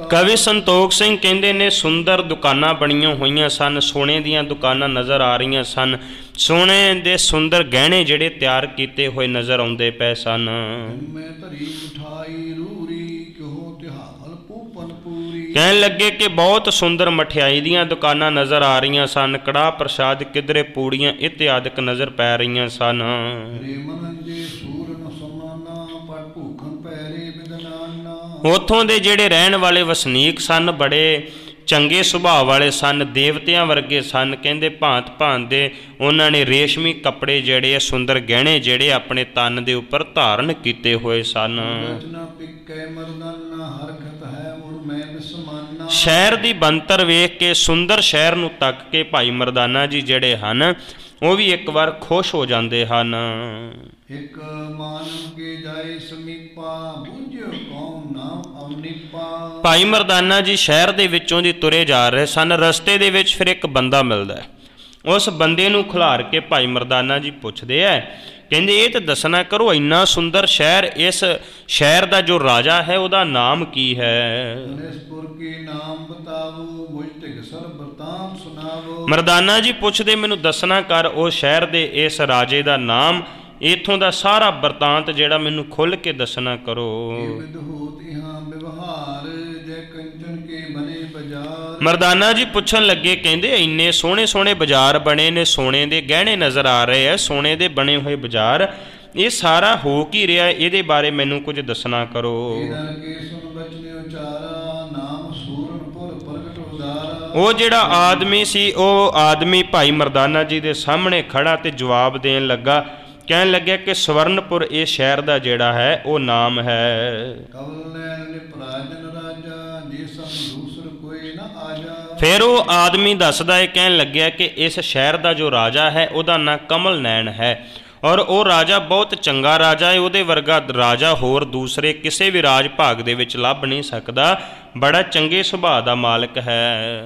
ਕਵੀ ਸੰਤੋਖ ਸਿੰਘ ਕਹਿੰਦੇ ਨੇ, ਸੁੰਦਰ ਦੁਕਾਨਾਂ ਬਣੀਆਂ ਹੋਈਆਂ ਸਨ, ਸੋਨੇ ਦੀਆਂ ਦੁਕਾਨਾਂ ਨਜ਼ਰ ਆ ਰਹੀਆਂ ਸਨ, ਸੋਨੇ ਦੇ ਸੁੰਦਰ ਗਹਿਣੇ ਜਿਹੜੇ ਤਿਆਰ ਕੀਤੇ ਹੋਏ ਨਜ਼ਰ ਆਉਂਦੇ ਪਏ ਸਨ। ਕਹਿਣ ਲੱਗੇ ਕਿ ਬਹੁਤ ਸੁੰਦਰ ਮਠਿਆਈ ਦੀਆਂ ਦੁਕਾਨਾਂ ਨਜ਼ਰ ਆ ਰਹੀਆਂ ਸਨ, ਕੜਾਹ ਪ੍ਰਸ਼ਾਦ, ਕਿਧਰੇ ਪੂੜੀਆਂ ਇਤਿਆਦਿਕ ਨਜ਼ਰ ਪੈ ਰਹੀਆਂ ਸਨ। ਉੱਥੋਂ ਦੇ ਜਿਹੜੇ ਰਹਿਣ ਵਾਲੇ ਵਸਨੀਕ ਸਨ ਬੜੇ ਚੰਗੇ ਸੁਭਾਅ ਵਾਲੇ ਸਨ, ਦੇਵਤਿਆਂ ਵਰਗੇ ਸਨ। ਕਹਿੰਦੇ ਭਾਂਤ ਭਾਂਤ ਦੇ ਉਹਨਾਂ ਨੇ ਰੇਸ਼ਮੀ ਕੱਪੜੇ ਜਿਹੜੇ ਆ, ਸੁੰਦਰ ਗਹਿਣੇ ਜਿਹੜੇ ਆਪਣੇ ਤਨ ਦੇ ਉੱਪਰ ਧਾਰਨ ਕੀਤੇ ਹੋਏ ਸਨ। ਸ਼ਹਿਰ ਦੀ ਬਣਤਰ ਵੇਖ ਕੇ, ਸੁੰਦਰ ਸ਼ਹਿਰ ਨੂੰ ਤੱਕ ਕੇ ਭਾਈ ਮਰਦਾਨਾ ਜੀ ਜਿਹੜੇ ਹਨ ਉਹ ਵੀ ਇੱਕ ਵਾਰ ਖੁਸ਼ ਹੋ ਜਾਂਦੇ ਹਨ। ਇੱਕ ਮਾਨਵ ਕੇ ਜਾਏ ਸਮੀਪਾ ਬੁਝਿਓ ਕੌਣ ਨਾਮ ਅਵਨੀਪਾ। ਭਾਈ ਮਰਦਾਨਾ ਜੀ ਸ਼ਹਿਰ ਦੇ ਵਿੱਚੋਂ ਦੀ ਤੁਰੇ ਜਾ ਰਹੇ ਸਨ। ਰਸਤੇ ਦੇ ਵਿੱਚ ਫਿਰ ਇੱਕ ਬੰਦਾ ਮਿਲਦਾ ਹੈ। ਉਸ ਬੰਦੇ ਨੂੰ ਖਿਲਾਰ ਕੇ ਭਾਈ ਮਰਦਾਨਾ ਜੀ ਪੁੱਛਦੇ ਹੈ, ਕਹਿੰਦੇ ਇਹ ਤਾਂ ਦੱਸਣਾ ਕਰੋ, ਇੰਨਾ ਸੁੰਦਰ ਸ਼ਹਿਰ, ਇਸ ਸ਼ਹਿਰ ਦਾ ਜੋ ਰਾਜਾ ਹੈ ਉਹਦਾ ਨਾਮ ਕੀ ਹੈ? ਮਰਦਾਨਾ ਜੀ ਪੁੱਛਦੇ, ਮੈਨੂੰ ਦੱਸਣਾ ਕਰ ਉਹ ਸ਼ਹਿਰ ਦੇ ਇਸ ਰਾਜੇ ਦਾ ਨਾਮ, ਇੱਥੋਂ ਦਾ ਸਾਰਾ ਬਰਤਾਂਤ ਜਿਹੜਾ ਮੈਨੂੰ ਖੁੱਲ੍ਹ ਕੇ ਦੱਸਣਾ ਕਰੋ। ਮਰਦਾਨਾ ਜੀ ਪੁੱਛਣ ਲੱਗੇ, ਕਹਿੰਦੇ ਇੰਨੇ ਸੋਹਣੇ ਸੋਹਣੇ ਬਾਜ਼ਾਰ ਬਣੇ ਨੇ, ਸੋਨੇ ਦੇ ਗਹਿਣੇ ਨਜ਼ਰ ਆ ਰਹੇ ਆ, ਸੋਨੇ ਦੇ ਬਣੇ ਹੋਏ ਬਾਜ਼ਾਰ, ਇਹ ਸਾਰਾ ਹੋ ਕੀ ਰਿਹਾ, ਇਹਦੇ ਬਾਰੇ ਮੈਨੂੰ ਕੁਝ ਦੱਸਣਾ ਕਰੋ। ਉਹ ਜਿਹੜਾ ਆਦਮੀ ਸੀ, ਉਹ ਆਦਮੀ ਭਾਈ ਮਰਦਾਨਾ ਜੀ ਦੇ ਸਾਹਮਣੇ ਖੜਾ ਤੇ ਜਵਾਬ ਦੇਣ ਲੱਗਾ, ਕਹਿਣ ਲੱਗਿਆ ਕਿ ਸਵਰਨਪੁਰ ਇਹ ਸ਼ਹਿਰ ਦਾ ਜਿਹੜਾ ਹੈ ਉਹ ਨਾਮ ਹੈ। ਫਿਰ ਉਹ ਆਦਮੀ ਦੱਸਦਾ ਹੈ, ਕਹਿਣ ਲੱਗਿਆ ਕਿ ਇਸ ਸ਼ਹਿਰ ਦਾ ਜੋ ਰਾਜਾ ਹੈ ਉਹਦਾ ਨਾਂ ਕਮਲ ਨੈਣ ਹੈ, ਔਰ ਉਹ ਰਾਜਾ ਬਹੁਤ ਚੰਗਾ ਰਾਜਾ ਹੈ, ਉਹਦੇ ਵਰਗਾ ਰਾਜਾ ਹੋਰ ਦੂਸਰੇ ਕਿਸੇ ਵੀ ਰਾਜ ਭਾਗ ਦੇ ਵਿੱਚ ਲੱਭ ਨਹੀਂ ਸਕਦਾ, ਬੜਾ ਚੰਗੇ ਸੁਭਾਅ ਦਾ ਮਾਲਕ ਹੈ।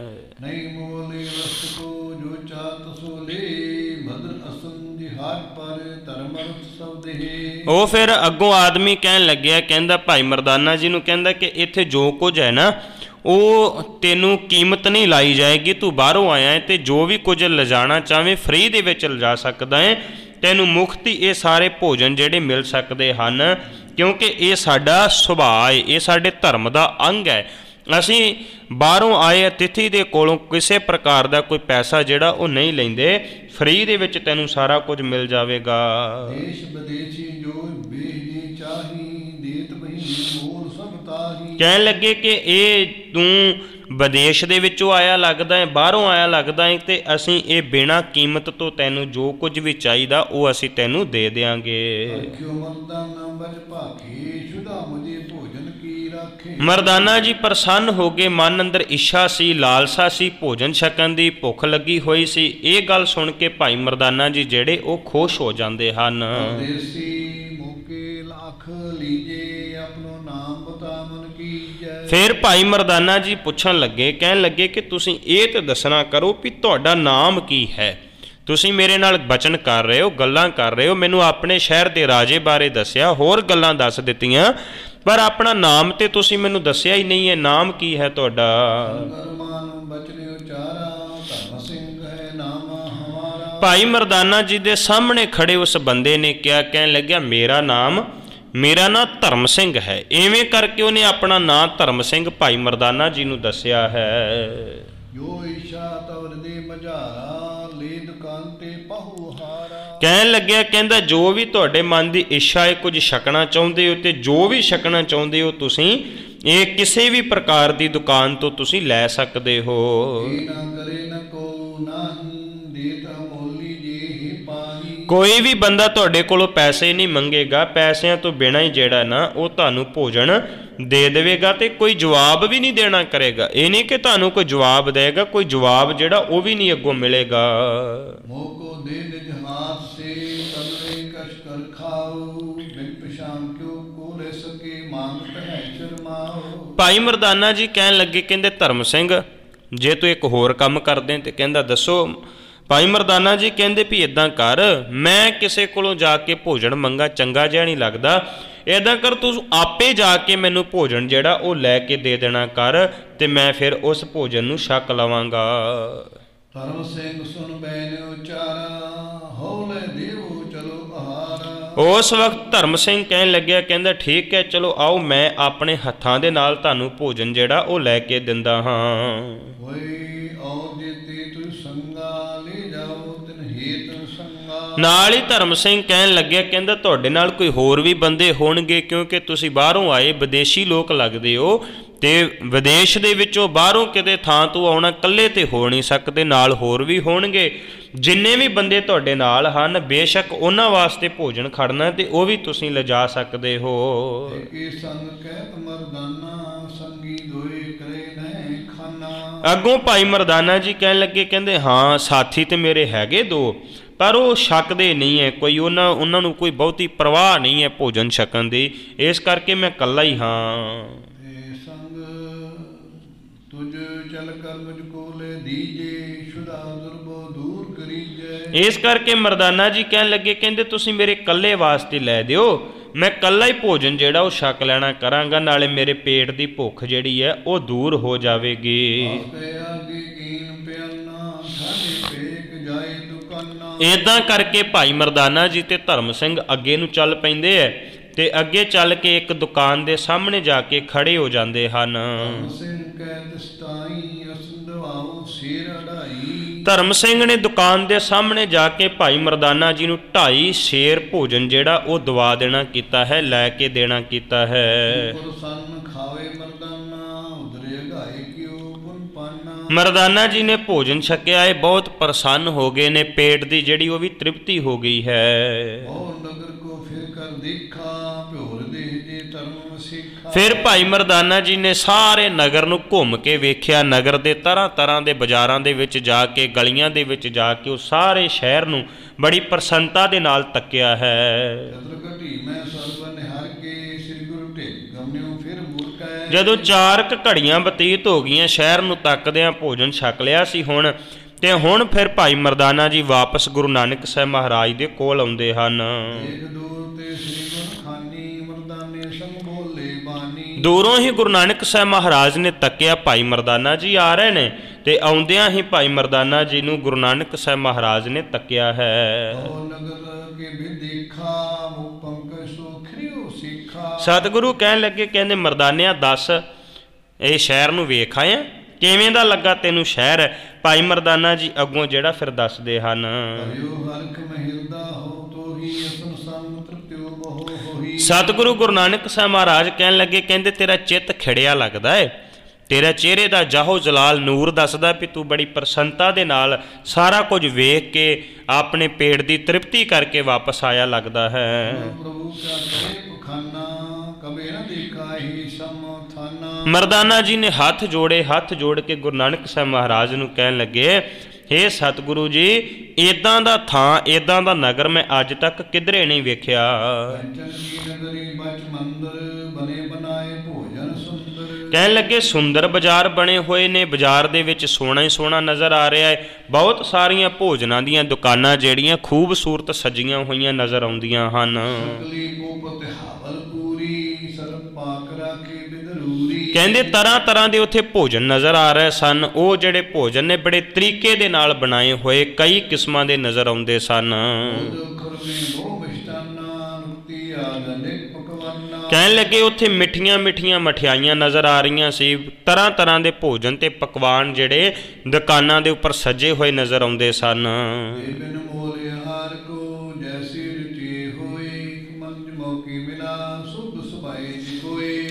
ਉਹ ਫਿਰ ਅੱਗੋਂ ਆਦਮੀ ਕਹਿਣ ਲੱਗਿਆ, ਕਹਿੰਦਾ ਭਾਈ ਮਰਦਾਨਾ ਜੀ ਨੂੰ, ਕਹਿੰਦਾ ਕਿ ਇੱਥੇ ਜੋ ਕੁਝ ਹੈ ਨਾ ਉਹ ਤੈਨੂੰ ਕੀਮਤ ਨਹੀਂ ਲਾਈ ਜਾਏਗੀ, ਤੂੰ ਬਾਹਰੋਂ ਆਇਆ ਹੈ ਤੇ ਜੋ ਵੀ ਕੁਝ ਲਿਜਾਣਾ ਚਾਹਵੇਂ ਫ੍ਰੀ ਦੇ ਵਿੱਚ ਲਿਜਾ ਸਕਦਾ ਹੈ, ਤੈਨੂੰ ਮੁਫਤ ਹੀ ਇਹ ਸਾਰੇ ਭੋਜਨ ਜਿਹੜੇ ਮਿਲ ਸਕਦੇ ਹਨ, ਕਿਉਂਕਿ ਇਹ ਸਾਡਾ ਸੁਭਾਅ ਹੈ, ਇਹ ਸਾਡੇ ਧਰਮ ਦਾ ਅੰਗ ਹੈ। ਅਸੀਂ ਬਾਹਰੋਂ ਆਏ ਅਤਿਥੀ ਦੇ ਕੋਲੋਂ ਕਿਸੇ ਪ੍ਰਕਾਰ ਦਾ ਕੋਈ ਪੈਸਾ ਜਿਹੜਾ ਉਹ ਨਹੀਂ ਲੈਂਦੇ, ਫ੍ਰੀ ਦੇ ਵਿੱਚ ਤੈਨੂੰ ਸਾਰਾ ਕੁਝ ਮਿਲ ਜਾਵੇਗਾ। ਕਹਿਣ ਲੱਗੇ ਕਿ ਇਹ ਤੂੰ ਵਿਦੇਸ਼ ਦੇ ਵਿੱਚੋਂ ਆਇਆ ਲੱਗਦਾ ਹੈ, ਬਾਹਰੋਂ ਆਇਆ ਲੱਗਦਾ ਹੈ, ਤੇ ਅਸੀਂ ਇਹ ਬਿਨਾਂ ਕੀਮਤ ਤੋਂ ਤੈਨੂੰ ਜੋ ਕੁਝ ਵੀ ਚਾਹੀਦਾ ਉਹ ਅਸੀਂ ਤੈਨੂੰ ਦੇ ਦਿਆਂਗੇ। ਮਰਦਾਨਾ ਜੀ ਪ੍ਰਸੰਨ ਹੋ ਗਏ, ਮਨ ਅੰਦਰ ਇੱਛਾ ਸੀ, ਲਾਲਸਾ ਸੀ, ਭੋਜਨ ਛਕਣ ਦੀ ਭੁੱਖ ਲੱਗੀ ਹੋਈ ਸੀ। ਇਹ ਗੱਲ ਸੁਣ ਕੇ ਭਾਈ ਮਰਦਾਨਾ ਜੀ ਜਿਹੜੇ ਉਹ ਖੁਸ਼ ਹੋ ਜਾਂਦੇ ਹਨ। ਫਿਰ ਭਾਈ ਮਰਦਾਨਾ ਜੀ ਪੁੱਛਣ ਲੱਗੇ, ਕਹਿਣ ਲੱਗੇ ਕਿ ਤੁਸੀਂ ਇਹ ਤਾਂ ਦੱਸਣਾ ਕਰੋ ਵੀ ਤੁਹਾਡਾ ਨਾਮ ਕੀ ਹੈ। ਤੁਸੀਂ ਮੇਰੇ ਨਾਲ ਬਚਨ ਕਰ ਰਹੇ ਹੋ, ਗੱਲਾਂ ਕਰ ਰਹੇ ਹੋ, ਮੈਨੂੰ ਆਪਣੇ ਸ਼ਹਿਰ ਦੇ ਰਾਜੇ ਬਾਰੇ ਦੱਸਿਆ, ਹੋਰ ਗੱਲਾਂ ਦੱਸ ਦਿੱਤੀਆਂ, ਪਰ ਆਪਣਾ ਨਾਮ ਤੇ ਤੁਸੀਂ ਮੈਨੂੰ ਦੱਸਿਆ ਹੀ ਨਹੀਂ ਹੈ, ਨਾਮ ਕੀ ਹੈ ਤੁਹਾਡਾ? ਭਾਈ ਮਰਦਾਨਾ ਜੀ ਦੇ ਸਾਹਮਣੇ ਖੜੇ ਉਸ ਬੰਦੇ ਨੇ ਕਿਹਾ, ਕਹਿਣ ਲੱਗਿਆ ਮੇਰਾ ਨਾਂ ਧਰਮ ਸਿੰਘ ਹੈ। ਇਵੇਂ ਕਰਕੇ ਉਹਨੇ ਆਪਣਾ ਨਾਂ ਧਰਮ ਸਿੰਘ ਭਾਈ ਮਰਦਾਨਾ ਜੀ ਨੂੰ ਦੱਸਿਆ ਹੈ। ਕਹਿਣ ਲੱਗਿਆ, ਕਹਿੰਦਾ ਜੋ ਵੀ ਤੁਹਾਡੇ ਮਨ ਦੀ ਇੱਛਾ ਹੈ, ਕੁਝ ਛਕਣਾ ਚਾਹੁੰਦੇ ਹੋ, ਤੇ ਜੋ ਵੀ ਛਕਣਾ ਚਾਹੁੰਦੇ ਹੋ ਤੁਸੀਂ ਇਹ ਕਿਸੇ ਵੀ ਪ੍ਰਕਾਰ ਦੀ ਦੁਕਾਨ ਤੋਂ ਤੁਸੀਂ ਲੈ ਸਕਦੇ ਹੋ। ਕੋਈ ਵੀ ਬੰਦਾ ਤੁਹਾਡੇ ਕੋਲੋਂ ਪੈਸੇ ਨਹੀਂ ਮੰਗੇਗਾ, ਪੈਸਿਆਂ ਤੋਂ ਬਿਨਾਂ ਹੀ ਜਿਹੜਾ ਨਾ ਉਹ ਤੁਹਾਨੂੰ ਭੋਜਨ ਦੇ ਦੇਵੇਗਾ, ਤੇ ਕੋਈ ਜਵਾਬ ਵੀ ਨਹੀਂ ਦੇਣਾ ਕਰੇਗਾ। ਇਹ ਨਹੀਂ ਕਿ ਤੁਹਾਨੂੰ ਕੋਈ ਜਵਾਬ ਦੇਗਾ, ਕੋਈ ਜਵਾਬ ਜਿਹੜਾ ਉਹ ਵੀ ਨਹੀਂ ਅੱਗੋਂ ਮਿਲੇਗਾ। ਭਾਈ ਮਰਦਾਨਾ ਜੀ ਕਹਿਣ ਲੱਗੇ, ਕਹਿੰਦੇ ਧਰਮ ਸਿੰਘ ਜੇ ਤੂੰ ਇੱਕ ਹੋਰ ਕੰਮ ਕਰਦੇ ਤੇ ਕਹਿੰਦਾ ਦੱਸੋ। ਭਾਈ ਮਰਦਾਨਾ ਜੀ ਕਹਿੰਦੇ ਵੀ ਇੱਦਾਂ ਕਰ, ਮੈਂ ਕਿਸੇ ਕੋਲੋਂ ਜਾ ਕੇ ਭੋਜਨ ਮੰਗਾ ਚੰਗਾ ਜਿਹਾ ਨਹੀਂ ਲੱਗਦਾ, ਇੱਦਾਂ ਕਰ ਤੂੰ ਆਪੇ ਜਾ ਕੇ ਮੈਨੂੰ ਭੋਜਨ ਜਿਹੜਾ ਉਹ ਲੈ ਕੇ ਦੇ ਦੇਣਾ ਕਰ, ਤੇ ਮੈਂ ਫਿਰ ਉਸ ਭੋਜਨ ਨੂੰ ਛਕ ਲਵਾਂਗਾ। ਧਰਮ ਸਿੰਘ ਸੁਣ ਬੈਨ ਉਚਾਰਾ, ਹੌਲੇ ਦੇਵੋ ਚਲੋ ਆਹਾਰਾ। ਉਸ ਵਕਤ ਧਰਮ ਸਿੰਘ ਕਹਿਣ ਲੱਗਿਆ, ਕਹਿੰਦਾ ਠੀਕ ਹੈ, ਚਲੋ ਆਓ ਮੈਂ ਆਪਣੇ ਹੱਥਾਂ ਦੇ ਨਾਲ ਤੁਹਾਨੂੰ ਭੋਜਨ ਜਿਹੜਾ ਉਹ ਲੈ ਕੇ ਦਿੰਦਾ ਹਾਂ। ਨਾਲ ਹੀ ਧਰਮ ਸਿੰਘ ਕਹਿਣ ਲੱਗਿਆ, ਕਹਿੰਦਾ ਤੁਹਾਡੇ ਨਾਲ ਕੋਈ ਹੋਰ ਵੀ ਬੰਦੇ ਹੋਣਗੇ, ਕਿਉਂਕਿ ਤੁਸੀਂ ਬਾਹਰੋਂ ਆਏ ਵਿਦੇਸ਼ੀ ਲੋਕ ਲੱਗਦੇ ਹੋ, ਤੇ ਵਿਦੇਸ਼ ਦੇ ਵਿੱਚੋਂ ਬਾਹਰੋਂ ਕਿਤੇ ਥਾਂ ਤੋਂ ਆਉਣਾ ਇਕੱਲੇ ਤੇ ਹੋ ਨਹੀਂ ਸਕਦੇ, ਨਾਲ ਹੋਰ ਵੀ ਹੋਣਗੇ। ਜਿੰਨੇ ਵੀ ਬੰਦੇ ਤੁਹਾਡੇ ਨਾਲ ਹਨ ਬੇਸ਼ੱਕ ਉਹਨਾਂ ਵਾਸਤੇ ਭੋਜਨ ਖੜਨਾ ਤੇ ਉਹ ਵੀ ਤੁਸੀਂ ਲਿਜਾ ਸਕਦੇ ਹੋ। ਅੱਗੋਂ ਭਾਈ ਮਰਦਾਨਾ ਜੀ ਕਹਿਣ ਲੱਗੇ, ਕਹਿੰਦੇ ਹਾਂ ਸਾਥੀ ਤੇ ਮੇਰੇ ਹੈਗੇ ਦੋ, ਪਰ ਉਹ ਛਕਦੇ ਨਹੀਂ ਹੈ, ਕੋਈ ਉਹਨਾਂ ਨੂੰ ਕੋਈ ਬਹੁਤੀ ਪਰਵਾਹ ਨਹੀਂ ਹੈ ਭੋਜਨ ਛਕਣ ਦੀ, ਇਸ ਕਰਕੇ ਮੈਂ ਇਕੱਲਾ ਹੀ ਹਾਂ। ਸੰਗ ਤੁਝ ਚਲ ਕਰ ਮੁਝ ਕੋਲੇ ਦੀਜੇ ਸ਼ੁਦਾ ਦੁਰਬੋ ਦੂਰ ਕਰੀਜੈ। ਇਸ ਕਰਕੇ ਮਰਦਾਨਾ ਜੀ ਕਹਿਣ ਲੱਗੇ, ਕਹਿੰਦੇ ਤੁਸੀਂ ਮੇਰੇ ਇਕੱਲੇ ਵਾਸਤੇ ਲੈ ਦਿਓ, ਮੈਂ ਇਕੱਲਾ ਹੀ ਭੋਜਨ ਜਿਹੜਾ ਉਹ ਛਕ ਲੈਣਾ ਕਰਾਂਗਾ, ਨਾਲੇ ਮੇਰੇ ਪੇਟ ਦੀ ਭੁੱਖ ਜਿਹੜੀ ਹੈ ਉਹ ਦੂਰ ਹੋ ਜਾਵੇਗੀ। ਏਦਾਂ ਕਰਕੇ ਭਾਈ ਮਰਦਾਨਾ ਜੀ ਤੇ ਧਰਮ ਸਿੰਘ ਅੱਗੇ ਨੂੰ ਚੱਲ ਪੈਂਦੇ ਐ ਤੇ ਅੱਗੇ ਚੱਲ ਕੇ ਇੱਕ ਦੁਕਾਨ ਦੇ ਸਾਹਮਣੇ ਜਾ ਕੇ ਖੜੇ ਹੋ ਜਾਂਦੇ ਹਨ। ਧਰਮ ਸਿੰਘ ਨੇ ਦੁਕਾਨ ਦੇ ਸਾਹਮਣੇ ਜਾ ਕੇ ਭਾਈ ਮਰਦਾਨਾ ਜੀ ਨੂੰ 2.5 ਸੇਰ ਭੋਜਨ ਜਿਹੜਾ ਉਹ ਦਵਾ ਦੇਣਾ ਕੀਤਾ ਹੈ, ਲੈ ਕੇ ਦੇਣਾ ਕੀਤਾ ਹੈ। ਮਰਦਾਨਾ ਜੀ ਨੇ ਭੋਜਨ ਛਕਿਆ ਹੈ, ਬਹੁਤ ਪ੍ਰਸੰਨ ਹੋ ਗਏ ਨੇ, ਪੇਟ ਦੀ ਜਿਹੜੀ ਉਹ ਵੀ ਤ੍ਰਿਪਤੀ ਹੋ ਗਈ ਹੈ। ਫਿਰ ਭਾਈ ਮਰਦਾਨਾ ਜੀ ਨੇ ਸਾਰੇ ਨਗਰ ਨੂੰ ਘੁੰਮ ਕੇ ਵੇਖਿਆ, ਨਗਰ ਦੇ ਤਰ੍ਹਾਂ ਤਰ੍ਹਾਂ ਦੇ ਬਾਜ਼ਾਰਾਂ ਦੇ ਵਿੱਚ ਜਾ ਕੇ, ਗਲੀਆਂ ਦੇ ਵਿੱਚ ਜਾ ਕੇ ਉਹ ਸਾਰੇ ਸ਼ਹਿਰ ਨੂੰ ਬੜੀ ਪ੍ਰਸੰਨਤਾ ਦੇ ਨਾਲ ਤੱਕਿਆ ਹੈ। ਜਦੋਂ 4 ਘੜੀਆਂ ਬਤੀਤ ਹੋ ਗਈਆਂ ਸ਼ਹਿਰ ਨੂੰ ਤੱਕਦਿਆਂ, ਭੋਜਨ ਛਕ ਲਿਆ ਸੀ ਹੁਣ, ਤੇ ਹੁਣ ਫਿਰ ਭਾਈ ਮਰਦਾਨਾ ਜੀ ਵਾਪਸ ਗੁਰੂ ਨਾਨਕ ਸਾਹਿਬ ਮਹਾਰਾਜ ਦੇ ਕੋਲ ਆਉਂਦੇ ਹਨ। ਦੂਰੋਂ ਹੀ ਗੁਰੂ ਨਾਨਕ ਸਾਹਿਬ ਮਹਾਰਾਜ ਨੇ ਤੱਕਿਆ, ਭਾਈ ਮਰਦਾਨਾ ਜੀ ਆ ਰਹੇ ਨੇ, ਤੇ ਆਉਂਦਿਆਂ ਹੀ ਭਾਈ ਮਰਦਾਨਾ ਜੀ ਨੂੰ ਗੁਰੂ ਨਾਨਕ ਸਾਹਿਬ ਮਹਾਰਾਜ ਨੇ ਤੱਕਿਆ ਹੈ। ਸਤਿਗੁਰੂ ਕਹਿਣ ਲੱਗੇ, ਕਹਿੰਦੇ ਮਰਦਾਨਿਆ ਦੱਸ, ਇਹ ਸ਼ਹਿਰ ਨੂੰ ਵੇਖ ਆਇਆ, ਕਿਵੇਂ ਦਾ ਲੱਗਾ ਤੈਨੂੰ ਸ਼ਹਿਰ? ਭਾਈ ਮਰਦਾਨਾ ਜੀ ਅੱਗੋਂ ਜਿਹੜਾ ਫਿਰ ਦੱਸਦੇ ਹਨ। ਸਤਿਗੁਰੂ ਗੁਰੂ ਨਾਨਕ ਸਾਹਿਬ ਮਹਾਰਾਜ ਕਹਿਣ ਲੱਗੇ, ਕਹਿੰਦੇ ਤੇਰਾ ਚਿੱਤ ਖਿੜਿਆ ਲੱਗਦਾ ਹੈ, ਤੇਰਾ ਚਿਹਰੇ ਦਾ ਜਾਹੋ ਜਲਾਲ ਨੂਰ ਦੱਸਦਾ ਵੀ ਤੂੰ ਬੜੀ ਪ੍ਰਸੰਨਤਾ ਦੇ ਨਾਲ ਸਾਰਾ ਕੁਝ ਵੇਖ ਕੇ ਆਪਣੇ ਪੇਟ ਦੀ ਤ੍ਰਿਪਤੀ ਕਰਕੇ ਵਾਪਸ ਆਇਆ ਲੱਗਦਾ ਹੈ। ਮਰਦਾਨਾ ਜੀ ਨੇ ਹੱਥ ਜੋੜੇ, ਹੱਥ ਜੋੜ ਕੇ ਗੁਰੂ ਨਾਨਕ ਸਾਹਿਬ ਮਹਾਰਾਜ ਨੂੰ ਕਹਿਣ ਲੱਗੇ, ਹੇ ਸਤਿਗੁਰੂ ਜੀ, ਇੱਦਾਂ ਦਾ ਥਾਂ, ਇੱਦਾਂ ਦਾ ਨਗਰ ਮੈਂ ਅੱਜ ਤੱਕ ਕਿਧਰੇ ਨਹੀਂ ਵੇਖਿਆ। ਕਹਿਣ ਲੱਗੇ ਸੁੰਦਰ ਬਾਜ਼ਾਰ ਬਣੇ ਹੋਏ ਨੇ, ਬਾਜ਼ਾਰ ਦੇ ਵਿੱਚ ਸੋਹਣਾ ਹੀ ਸੋਹਣਾ ਨਜ਼ਰ ਆ ਰਿਹਾ ਹੈ, ਬਹੁਤ ਸਾਰੀਆਂ ਭੋਜਨਾਂ ਦੀਆਂ ਦੁਕਾਨਾਂ ਜਿਹੜੀਆਂ ਖੂਬਸੂਰਤ ਸਜੀਆਂ ਹੋਈਆਂ ਨਜ਼ਰ ਆਉਂਦੀਆਂ ਹਨ। ਕਹਿੰਦੇ ਤਰ੍ਹਾਂ ਤਰ੍ਹਾਂ ਦੇ ਉੱਥੇ ਭੋਜਨ ਨਜ਼ਰ ਆ ਰਹੇ ਸਨ, ਉਹ ਜਿਹੜੇ ਭੋਜਨ ਨੇ ਬੜੇ ਤਰੀਕੇ ਦੇ ਨਾਲ ਬਣਾਏ ਹੋਏ, ਕਈ ਕਿਸਮਾਂ ਦੇ ਨਜ਼ਰ ਆਉਂਦੇ ਸਨ। ਕਹਿਣ ਲੱਗੇ ਉੱਥੇ ਮਿੱਠੀਆਂ ਮਿੱਠੀਆਂ ਮਠਿਆਈਆਂ ਨਜ਼ਰ ਆ ਰਹੀਆਂ ਸੀ, ਤਰ੍ਹਾਂ ਤਰ੍ਹਾਂ ਦੇ ਭੋਜਨ ਤੇ ਪਕਵਾਨ ਜਿਹੜੇ ਦੁਕਾਨਾਂ ਦੇ ਉੱਪਰ ਸਜੇ ਹੋਏ ਨਜ਼ਰ ਆਉਂਦੇ ਸਨ।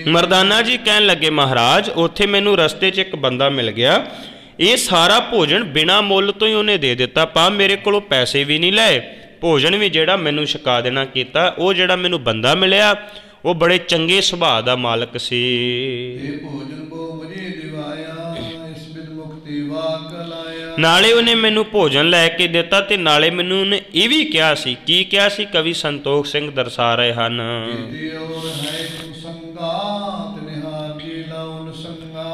ਮਰਦਾਨਾ ਜੀ ਕਹਿਣ ਲੱਗੇ, ਮਹਾਰਾਜ ਉੱਥੇ ਮੈਨੂੰ ਰਸਤੇ 'ਚ ਇੱਕ ਬੰਦਾ ਮਿਲ ਗਿਆ, ਇਹ ਸਾਰਾ ਭੋਜਨ ਬਿਨਾਂ ਮੁੱਲ ਤੋਂ ਹੀ ਉਹਨੇ ਦੇ ਦਿੱਤਾ, ਪਾ ਮੇਰੇ ਕੋਲੋਂ ਪੈਸੇ ਵੀ ਨਹੀਂ ਲਏ, ਭੋਜਨ ਵੀ ਜਿਹੜਾ ਮੈਨੂੰ ਛਕਾ ਦੇਣਾ ਕੀਤਾ। ਉਹ ਜਿਹੜਾ ਮੈਨੂੰ ਬੰਦਾ ਮਿਲਿਆ ਉਹ ਬੜੇ ਚੰਗੇ ਸੁਭਾਅ ਦਾ ਮਾਲਕ ਸੀ। ਨਾਲੇ ਉਹਨੇ ਮੈਨੂੰ ਭੋਜਨ ਲੈ ਕੇ ਦਿੱਤਾ ਤੇ ਨਾਲੇ ਮੈਨੂੰ ਉਹਨੇ ਇਹ ਵੀ ਕਿਹਾ ਸੀ, ਕੀ ਕਿਹਾ ਸੀ? ਕਵੀ ਸੰਤੋਖ ਸਿੰਘ ਦਰਸਾ ਰਹੇ ਹਨ,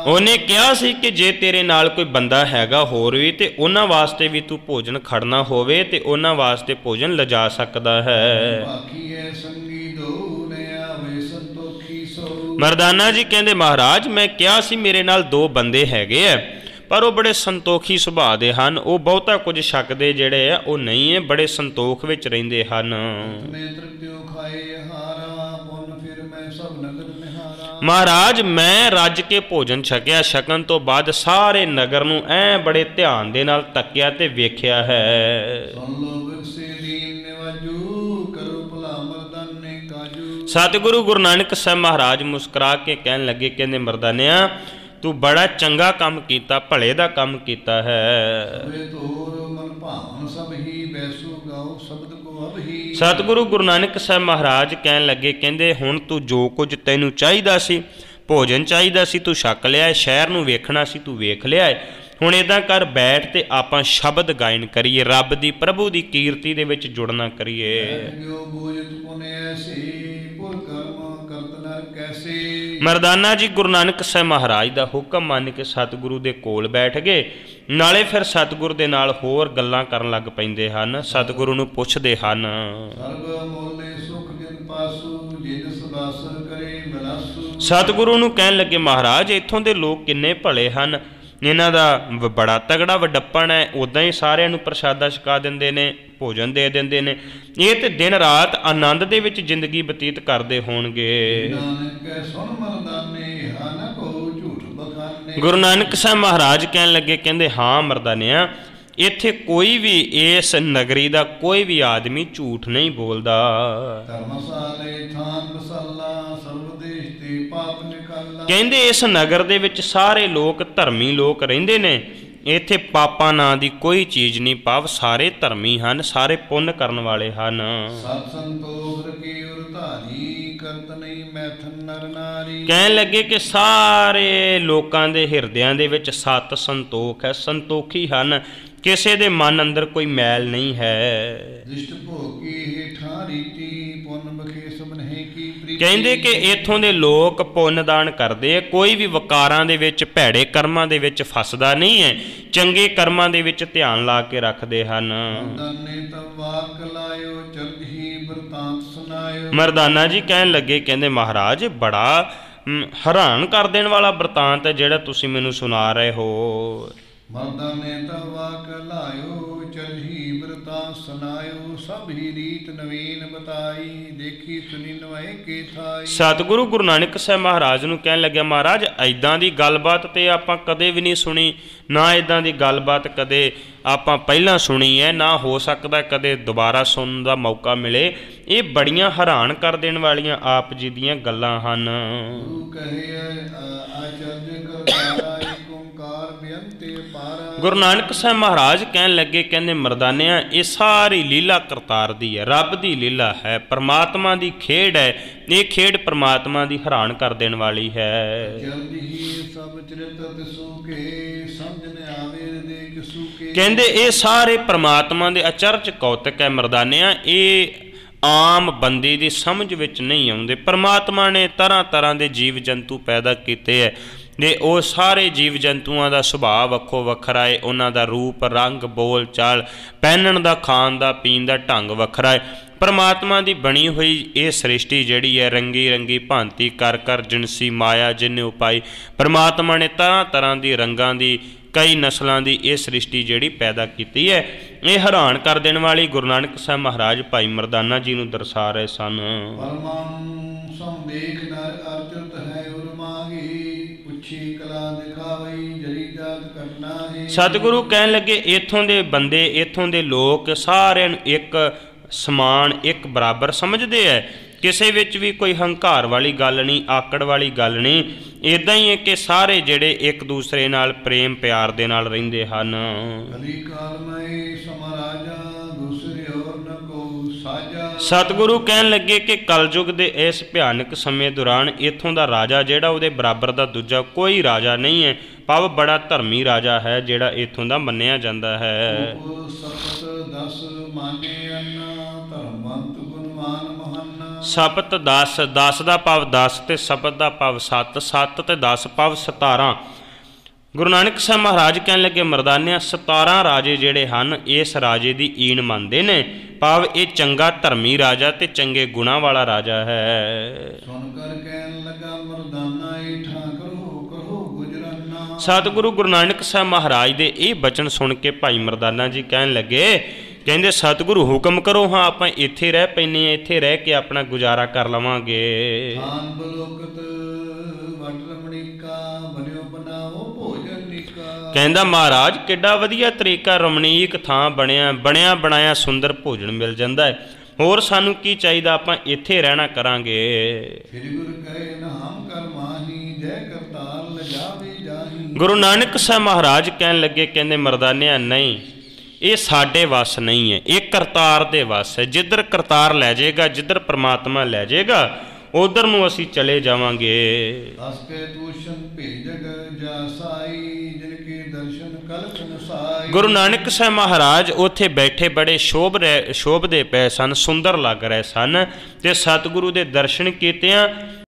ਉਹਨੇ ਕਿਹਾ ਸੀ ਕਿ ਜੇ ਤੇਰੇ ਨਾਲ ਕੋਈ ਬੰਦਾ ਹੈਗਾ ਹੋਰ ਵੀ, ਤੇ ਉਹਨਾਂ ਵਾਸਤੇ ਵੀ ਤੂੰ ਭੋਜਨ ਖੜਨਾ ਹੋਵੇ ਤੇ ਉਹਨਾਂ ਵਾਸਤੇ ਭੋਜਨ ਲਿਜਾ ਸਕਦਾ ਹੈ। ਮਰਦਾਨਾ ਜੀ ਕਹਿੰਦੇ, ਮਹਾਰਾਜ ਮੈਂ ਕਿਹਾ ਸੀ ਮੇਰੇ ਨਾਲ 2 ਬੰਦੇ ਹੈਗੇ ਆ, ਪਰ ਉਹ ਬੜੇ ਸੰਤੋਖੀ ਸੁਭਾਅ ਦੇ ਹਨ, ਉਹ ਬਹੁਤਾ ਕੁਝ ਛਕਦੇ ਜਿਹੜੇ ਆ ਉਹ ਨਹੀਂ ਹੈ, ਬੜੇ ਸੰਤੋਖ ਵਿੱਚ ਰਹਿੰਦੇ ਹਨ। ਮਹਾਰਾਜ ਮੈਂ ਰੱਜ ਕੇ ਭੋਜਨ ਛਕਿਆ, ਛਕਣ ਤੋਂ ਬਾਅਦ ਸਾਰੇ ਨਗਰ ਨੂੰ ਐ ਬੜੇ ਧਿਆਨ ਦੇ ਨਾਲ ਤੱਕਿਆ ਤੇ ਵੇਖਿਆ ਹੈ। ਸਤਿਗੁਰੂ ਗੁਰੂ ਨਾਨਕ ਸਾਹਿਬ ਮਹਾਰਾਜ ਮੁਸਕਰਾ ਕੇ ਕਹਿਣ ਲੱਗੇ, ਕਹਿੰਦੇ ਮਰਦਾਨਿਆ ਤੂੰ ਬੜਾ ਚੰਗਾ ਕੰਮ ਕੀਤਾ, ਭਲੇ ਦਾ ਕੰਮ ਕੀਤਾ ਹੈ। ਸਤਿਗੁਰੂ ਗੁਰੂ ਨਾਨਕ ਸਾਹਿਬ ਮਹਾਰਾਜ ਕਹਿਣ ਲੱਗੇ, ਕਹਿੰਦੇ ਹੁਣ ਤੂੰ ਜੋ ਕੁਝ ਤੈਨੂੰ ਚਾਹੀਦਾ ਸੀ ਭੋਜਨ ਚਾਹੀਦਾ ਸੀ ਤੂੰ ਛਕ ਲਿਆ, ਸ਼ਹਿਰ ਨੂੰ ਵੇਖਣਾ ਸੀ ਤੂੰ ਵੇਖ ਲਿਆ। ਹੁਣ ਇੱਦਾਂ ਕਰ ਬੈਠ ਤੇ ਆਪਾਂ ਸ਼ਬਦ ਗਾਇਨ ਕਰੀਏ, ਰੱਬ ਦੀ ਪ੍ਰਭੂ ਦੀ ਕੀਰਤੀ ਦੇ ਵਿੱਚ ਜੁੜਨਾ ਕਰੀਏ। ਮਰਦਾਨਾ ਜੀ ਗੁਰੂ ਨਾਨਕ ਸਾਹਿਬ ਮਹਾਰਾਜ ਦਾ ਹੁਕਮ ਮੰਨ ਕੇ ਸਤਿਗੁਰੂ ਦੇ ਕੋਲ ਬੈਠ ਗਏ। ਨਾਲੇ ਫਿਰ ਸਤਿਗੁਰੂ ਦੇ ਨਾਲ ਹੋਰ ਗੱਲਾਂ ਕਰਨ ਲੱਗ ਪੈਂਦੇ ਹਨ, ਸਤਿਗੁਰੂ ਨੂੰ ਪੁੱਛਦੇ ਹਨ। ਸਤਿਗੁਰੂ ਨੂੰ ਕਹਿਣ ਲੱਗੇ ਮਹਾਰਾਜ ਇੱਥੋਂ ਦੇ ਲੋਕ ਕਿੰਨੇ ਭਲੇ ਹਨ, ਇਹਨਾਂ ਦਾ ਬੜਾ ਤਗੜਾ ਵਡੱਪਣ ਹੈ, ਉੱਦਾਂ ਹੀ ਸਾਰਿਆਂ ਨੂੰ ਪ੍ਰਸ਼ਾਦਾ ਛਕਾ ਦਿੰਦੇ ਨੇ, ਭੋਜਨ ਦੇ ਦਿੰਦੇ ਨੇ, ਇਹ ਤੇ ਦਿਨ ਰਾਤ ਆਨੰਦ ਦੇ ਵਿੱਚ ਜ਼ਿੰਦਗੀ ਬਤੀਤ ਕਰਦੇ ਹੋਣਗੇ। ਗੁਰੂ ਨਾਨਕ ਸਾਹਿਬ ਮਹਾਰਾਜ ਕਹਿਣ ਲੱਗੇ, ਕਹਿੰਦੇ ਹਾਂ ਮਰਦਾਨਿਆਂ, ਇੱਥੇ ਕੋਈ ਵੀ ਇਸ ਨਗਰੀ ਦਾ ਕੋਈ ਵੀ ਆਦਮੀ ਝੂਠ ਨਹੀਂ ਬੋਲਦਾ। ਕਹਿੰਦੇ ਇਸ ਨਗਰ ਦੇ ਵਿੱਚ ਸਾਰੇ ਲੋਕ ਧਰਮੀ ਲੋਕ ਰਹਿੰਦੇ ਨੇ, ਇੱਥੇ ਪਾਪਾਂ ਨਾਂ ਦੀ ਕੋਈ ਚੀਜ਼ ਨਹੀਂ, ਭਾਵ ਸਾਰੇ ਧਰਮੀ ਹਨ, ਸਾਰੇ ਪੁੰਨ ਕਰਨ ਵਾਲੇ ਹਨ। ਕਹਿਣ ਲੱਗੇ ਕਿ ਸਾਰੇ ਲੋਕਾਂ ਦੇ ਹਿਰਦਿਆਂ ਦੇ ਵਿੱਚ ਸਤ ਸੰਤੋਖ ਹੈ, ਸੰਤੋਖੀ ਹਨ, ਕਿਸੇ ਦੇ ਮਨ ਅੰਦਰ ਕੋਈ ਮੈਲ ਨਹੀਂ ਹੈ। ਕਹਿੰਦੇ ਕਿ ਇੱਥੋਂ ਦੇ ਲੋਕ ਪੁੰਨ ਦਾਨ ਕਰਦੇ ਆ, ਕੋਈ ਵੀ ਵਕਾਰਾਂ ਦੇ ਵਿੱਚ ਭੈੜੇ ਕਰਮਾਂ ਦੇ ਵਿੱਚ ਫਸਦਾ ਨਹੀਂ ਹੈ, ਚੰਗੇ ਕਰਮਾਂ ਦੇ ਵਿੱਚ ਧਿਆਨ ਲਾ ਕੇ ਰੱਖਦੇ ਹਨ। ਮਰਦਾਨਾ ਜੀ ਕਹਿਣ ਲੱਗੇ, ਕਹਿੰਦੇ ਮਹਾਰਾਜ ਬੜਾ ਹੈਰਾਨ ਕਰ ਦੇਣ ਵਾਲਾ ਬਰਤਾਂਤ ਹੈ ਜਿਹੜਾ ਤੁਸੀਂ ਮੈਨੂੰ ਸੁਣਾ ਰਹੇ ਹੋ। ਮਰਦਾਨੇ ਤਵਾ ਕਲਾਇਓ ਚਲਹੀ ਬਰਤਾ ਸੁਨਾਇਓ, ਸਭ ਹੀ ਰੀਤ ਨਵੀਨ ਬਤਾਈ, ਦੇਖੀ ਸੁਨੀ ਨਵਾਏ ਕੇ ਥਾਈ। ਸਤਿਗੁਰੂ ਗੁਰੂ ਨਾਨਕ ਸਾਹਿਬ ਮਹਾਰਾਜ ਨੂੰ ਕਹਿਣ ਲੱਗਿਆ ਮਹਾਰਾਜ ਇੱਦਾਂ ਦੀ ਗੱਲਬਾਤ ਤੇ ਆਪਾਂ ਕਦੇ ਵੀ ਨਹੀਂ ਸੁਣੀ, ਨਾ ਇੱਦਾਂ ਦੀ ਗੱਲਬਾਤ ਕਦੇ ਆਪਾਂ ਪਹਿਲਾਂ ਸੁਣੀ ਹੈ, ਨਾ ਹੋ ਸਕਦਾ ਕਦੇ ਦੁਬਾਰਾ ਸੁਣਨ ਦਾ ਮੌਕਾ ਮਿਲੇ। ਇਹ ਬੜੀਆਂ ਹੈਰਾਨ ਕਰ ਦੇਣ ਵਾਲੀਆਂ ਆਪ ਜੀ ਦੀਆਂ ਗੱਲਾਂ ਹਨ। ਗੁਰੂ ਨਾਨਕ ਸਾਹਿਬ ਮਹਾਰਾਜ ਕਹਿਣ ਲੱਗੇ, ਕਹਿੰਦੇ ਮਰਦਾਨਿਆਂ ਇਹ ਸਾਰੀ ਲੀਲਾ ਕਰਤਾਰ ਦੀ ਹੈ, ਰੱਬ ਦੀ ਲੀਲਾ ਹੈ, ਪਰਮਾਤਮਾ ਦੀ ਖੇਡ ਹੈ, ਇਹ ਖੇਡ ਪਰਮਾਤਮਾ ਦੀ ਹੈਰਾਨ ਕਰ ਦੇਣ ਵਾਲੀ ਹੈ। ਕਹਿੰਦੇ ਇਹ ਸਾਰੇ ਪਰਮਾਤਮਾ ਦੇ ਅਚਰਜ ਕੌਤਕ ਹੈ ਮਰਦਾਨਿਆਂ, ਇਹ ਆਮ ਬੰਦੇ ਦੀ ਸਮਝ ਵਿੱਚ ਨਹੀਂ ਆਉਂਦੇ। ਪਰਮਾਤਮਾ ਨੇ ਤਰ੍ਹਾਂ ਤਰ੍ਹਾਂ ਦੇ ਜੀਵ ਜੰਤੂ ਪੈਦਾ ਕੀਤੇ ਹੈ ਤੇ ਉਹ ਸਾਰੇ ਜੀਵ ਜੰਤੂਆਂ ਦਾ ਸੁਭਾਅ ਵੱਖੋ ਵੱਖਰਾ ਹੈ, ਉਹਨਾਂ ਦਾ ਰੂਪ ਰੰਗ ਬੋਲ ਚਾਲ, ਪਹਿਨਣ ਦਾ ਖਾਣ ਦਾ ਪੀਣ ਦਾ ਢੰਗ ਵੱਖਰਾ ਹੈ। ਪਰਮਾਤਮਾ ਦੀ ਬਣੀ ਹੋਈ ਇਹ ਸ੍ਰਿਸ਼ਟੀ ਜਿਹੜੀ ਹੈ ਰੰਗੀ ਰੰਗੀ ਭਾਂਤੀ ਕਰ ਕਰ ਜਿਨਸੀ ਮਾਇਆ ਜਿੰਨੇ ਉਪਾਈ, ਪਰਮਾਤਮਾ ਨੇ ਤਰ੍ਹਾਂ ਤਰ੍ਹਾਂ ਦੀ ਰੰਗਾਂ ਦੀ ਕਈ ਨਸਲਾਂ ਦੀ ਇਹ ਸ੍ਰਿਸ਼ਟੀ ਜਿਹੜੀ ਪੈਦਾ ਕੀਤੀ ਹੈ। ਇਹ ਹੈਰਾਨ ਕਰ ਦੇਣ ਵਾਲੀ ਗੁਰੂ ਨਾਨਕ ਸਾਹਿਬ ਮਹਾਰਾਜ ਭਾਈ ਮਰਦਾਨਾ ਜੀ ਨੂੰ ਦਰਸਾ ਰਹੇ ਸਨ। ਸਤਿਗੁਰੂ ਕਹਿਣ ਲੱਗੇ ਇੱਥੋਂ ਦੇ ਬੰਦੇ, ਇੱਥੋਂ ਦੇ ਲੋਕ ਸਾਰਿਆਂ ਨੂੰ ਇੱਕ ਸਮਾਨ, ਇੱਕ ਬਰਾਬਰ ਸਮਝਦੇ ਹੈ, ਕਿਸੇ ਵਿੱਚ ਵੀ ਕੋਈ ਹੰਕਾਰ ਵਾਲੀ ਗੱਲ ਨਹੀਂ, ਆਕੜ ਵਾਲੀ ਗੱਲ ਨਹੀਂ। ਇੱਦਾਂ ਹੀ ਹੈ ਕਿ ਸਾਰੇ ਜਿਹੜੇ ਇੱਕ ਦੂਸਰੇ ਨਾਲ ਪ੍ਰੇਮ ਪਿਆਰ ਦੇ ਨਾਲ ਰਹਿੰਦੇ ਹਨ। ਸਤਿਗੁਰੂ ਕਹਿਣ ਲੱਗੇ ਕਿ ਕਲਯੁਗ ਦੇ ਇਸ ਭਿਆਨਕ ਸਮੇਂ ਦੌਰਾਨ ਇੱਥੋਂ ਦਾ ਰਾਜਾ ਜਿਹੜਾ ਉਹਦੇ ਬਰਾਬਰ ਦਾ ਦੂਜਾ ਕੋਈ ਰਾਜਾ ਨਹੀਂ ਹੈ, ਭਾਵ ਬੜਾ ਧਰਮੀ ਰਾਜਾ ਹੈ ਜਿਹੜਾ ਇੱਥੋਂ ਦਾ ਮੰਨਿਆ ਜਾਂਦਾ ਹੈ। ਸਪਤ 10, 10 ਦਾ ਭਾਵ 10 ਤੇ ਸਪਤ ਦਾ ਭਾਵ 7, 7 ਤੇ 10 ਭਾਵ 17। ਗੁਰੂ ਨਾਨਕ ਸਾਹਿਬ ਮਹਾਰਾਜ ਕਹਿਣ ਲੱਗੇ ਮਰਦਾਨਿਆਂ 17 ਰਾਜੇ ਜਿਹੜੇ ਹਨ ਇਸ ਰਾਜੇ ਦੀ ਈਨ ਮੰਨਦੇ ਨੇ, ਭਾਵ ਇਹ ਚੰਗਾ ਧਰਮੀ ਰਾਜਾ ਤੇ ਚੰਗੇ ਗੁਣਾਂ ਵਾਲਾ ਰਾਜਾ ਹੈ। ਸਤਿਗੁਰੂ ਗੁਰੂ ਨਾਨਕ ਸਾਹਿਬ ਮਹਾਰਾਜ ਦੇ ਇਹ ਬਚਨ ਸੁਣ ਕੇ ਭਾਈ ਮਰਦਾਨਾ ਜੀ ਕਹਿਣ ਲੱਗੇ, ਕਹਿੰਦੇ ਸਤਿਗੁਰੂ ਹੁਕਮ ਕਰੋ, ਹਾਂ ਆਪਾਂ ਇੱਥੇ ਰਹਿ ਪੈਂਦੇ ਹਾਂ, ਇੱਥੇ ਰਹਿ ਕੇ ਆਪਣਾ ਗੁਜ਼ਾਰਾ ਕਰ ਲਵਾਂਗੇ। ਕਹਿੰਦਾ ਮਹਾਰਾਜ ਕਿੱਡਾ ਵਧੀਆ ਤਰੀਕਾ, ਰਮਣੀਕ ਥਾਂ ਬਣਿਆ, ਬਣਿਆ ਬਣਾਇਆ ਸੁੰਦਰ ਭੋਜਨ ਮਿਲ ਜਾਂਦਾ ਹੈ, ਹੋਰ ਸਾਨੂੰ ਕੀ ਚਾਹੀਦਾ, ਆਪਾਂ ਇੱਥੇ ਰਹਿਣਾ ਕਰਾਂਗੇ। ਗੁਰੂ ਨਾਨਕ ਸਾਹਿਬ ਮਹਾਰਾਜ ਕਹਿਣ ਲੱਗੇ, ਕਹਿੰਦੇ ਮਰਦਾਨਿਆਂ ਨਹੀਂ, ਇਹ ਸਾਡੇ ਵੱਸ ਨਹੀਂ ਹੈ, ਇਹ ਕਰਤਾਰ ਦੇ ਵੱਸ ਹੈ। ਜਿੱਧਰ ਕਰਤਾਰ ਲੈ ਜਾਏਗਾ, ਜਿੱਧਰ ਪ੍ਰਮਾਤਮਾ ਲੈ ਜਾਏਗਾ, ਉਧਰ ਨੂੰ ਅਸੀਂ ਚਲੇ ਜਾਵਾਂਗੇ। ਹਸ ਕੇ ਤੂਸ਼ਨ ਭੇਜਗ ਜਾ ਸਾਈ ਜਿਨ ਕੇ ਦਰਸ਼ਨ ਕਲਪ ਨਸਾਈ। ਗੁਰੂ ਨਾਨਕ ਸਾਹਿਬ ਮਹਾਰਾਜ ਉੱਥੇ ਬੈਠੇ ਬੜੇ ਸ਼ੋਭਦੇ ਪਏ ਸਨ, ਸੁੰਦਰ ਲੱਗ ਰਹੇ ਸਨ, ਤੇ ਸਤਿਗੁਰੂ ਦੇ ਦਰਸ਼ਨ ਕੀਤਿਆਂ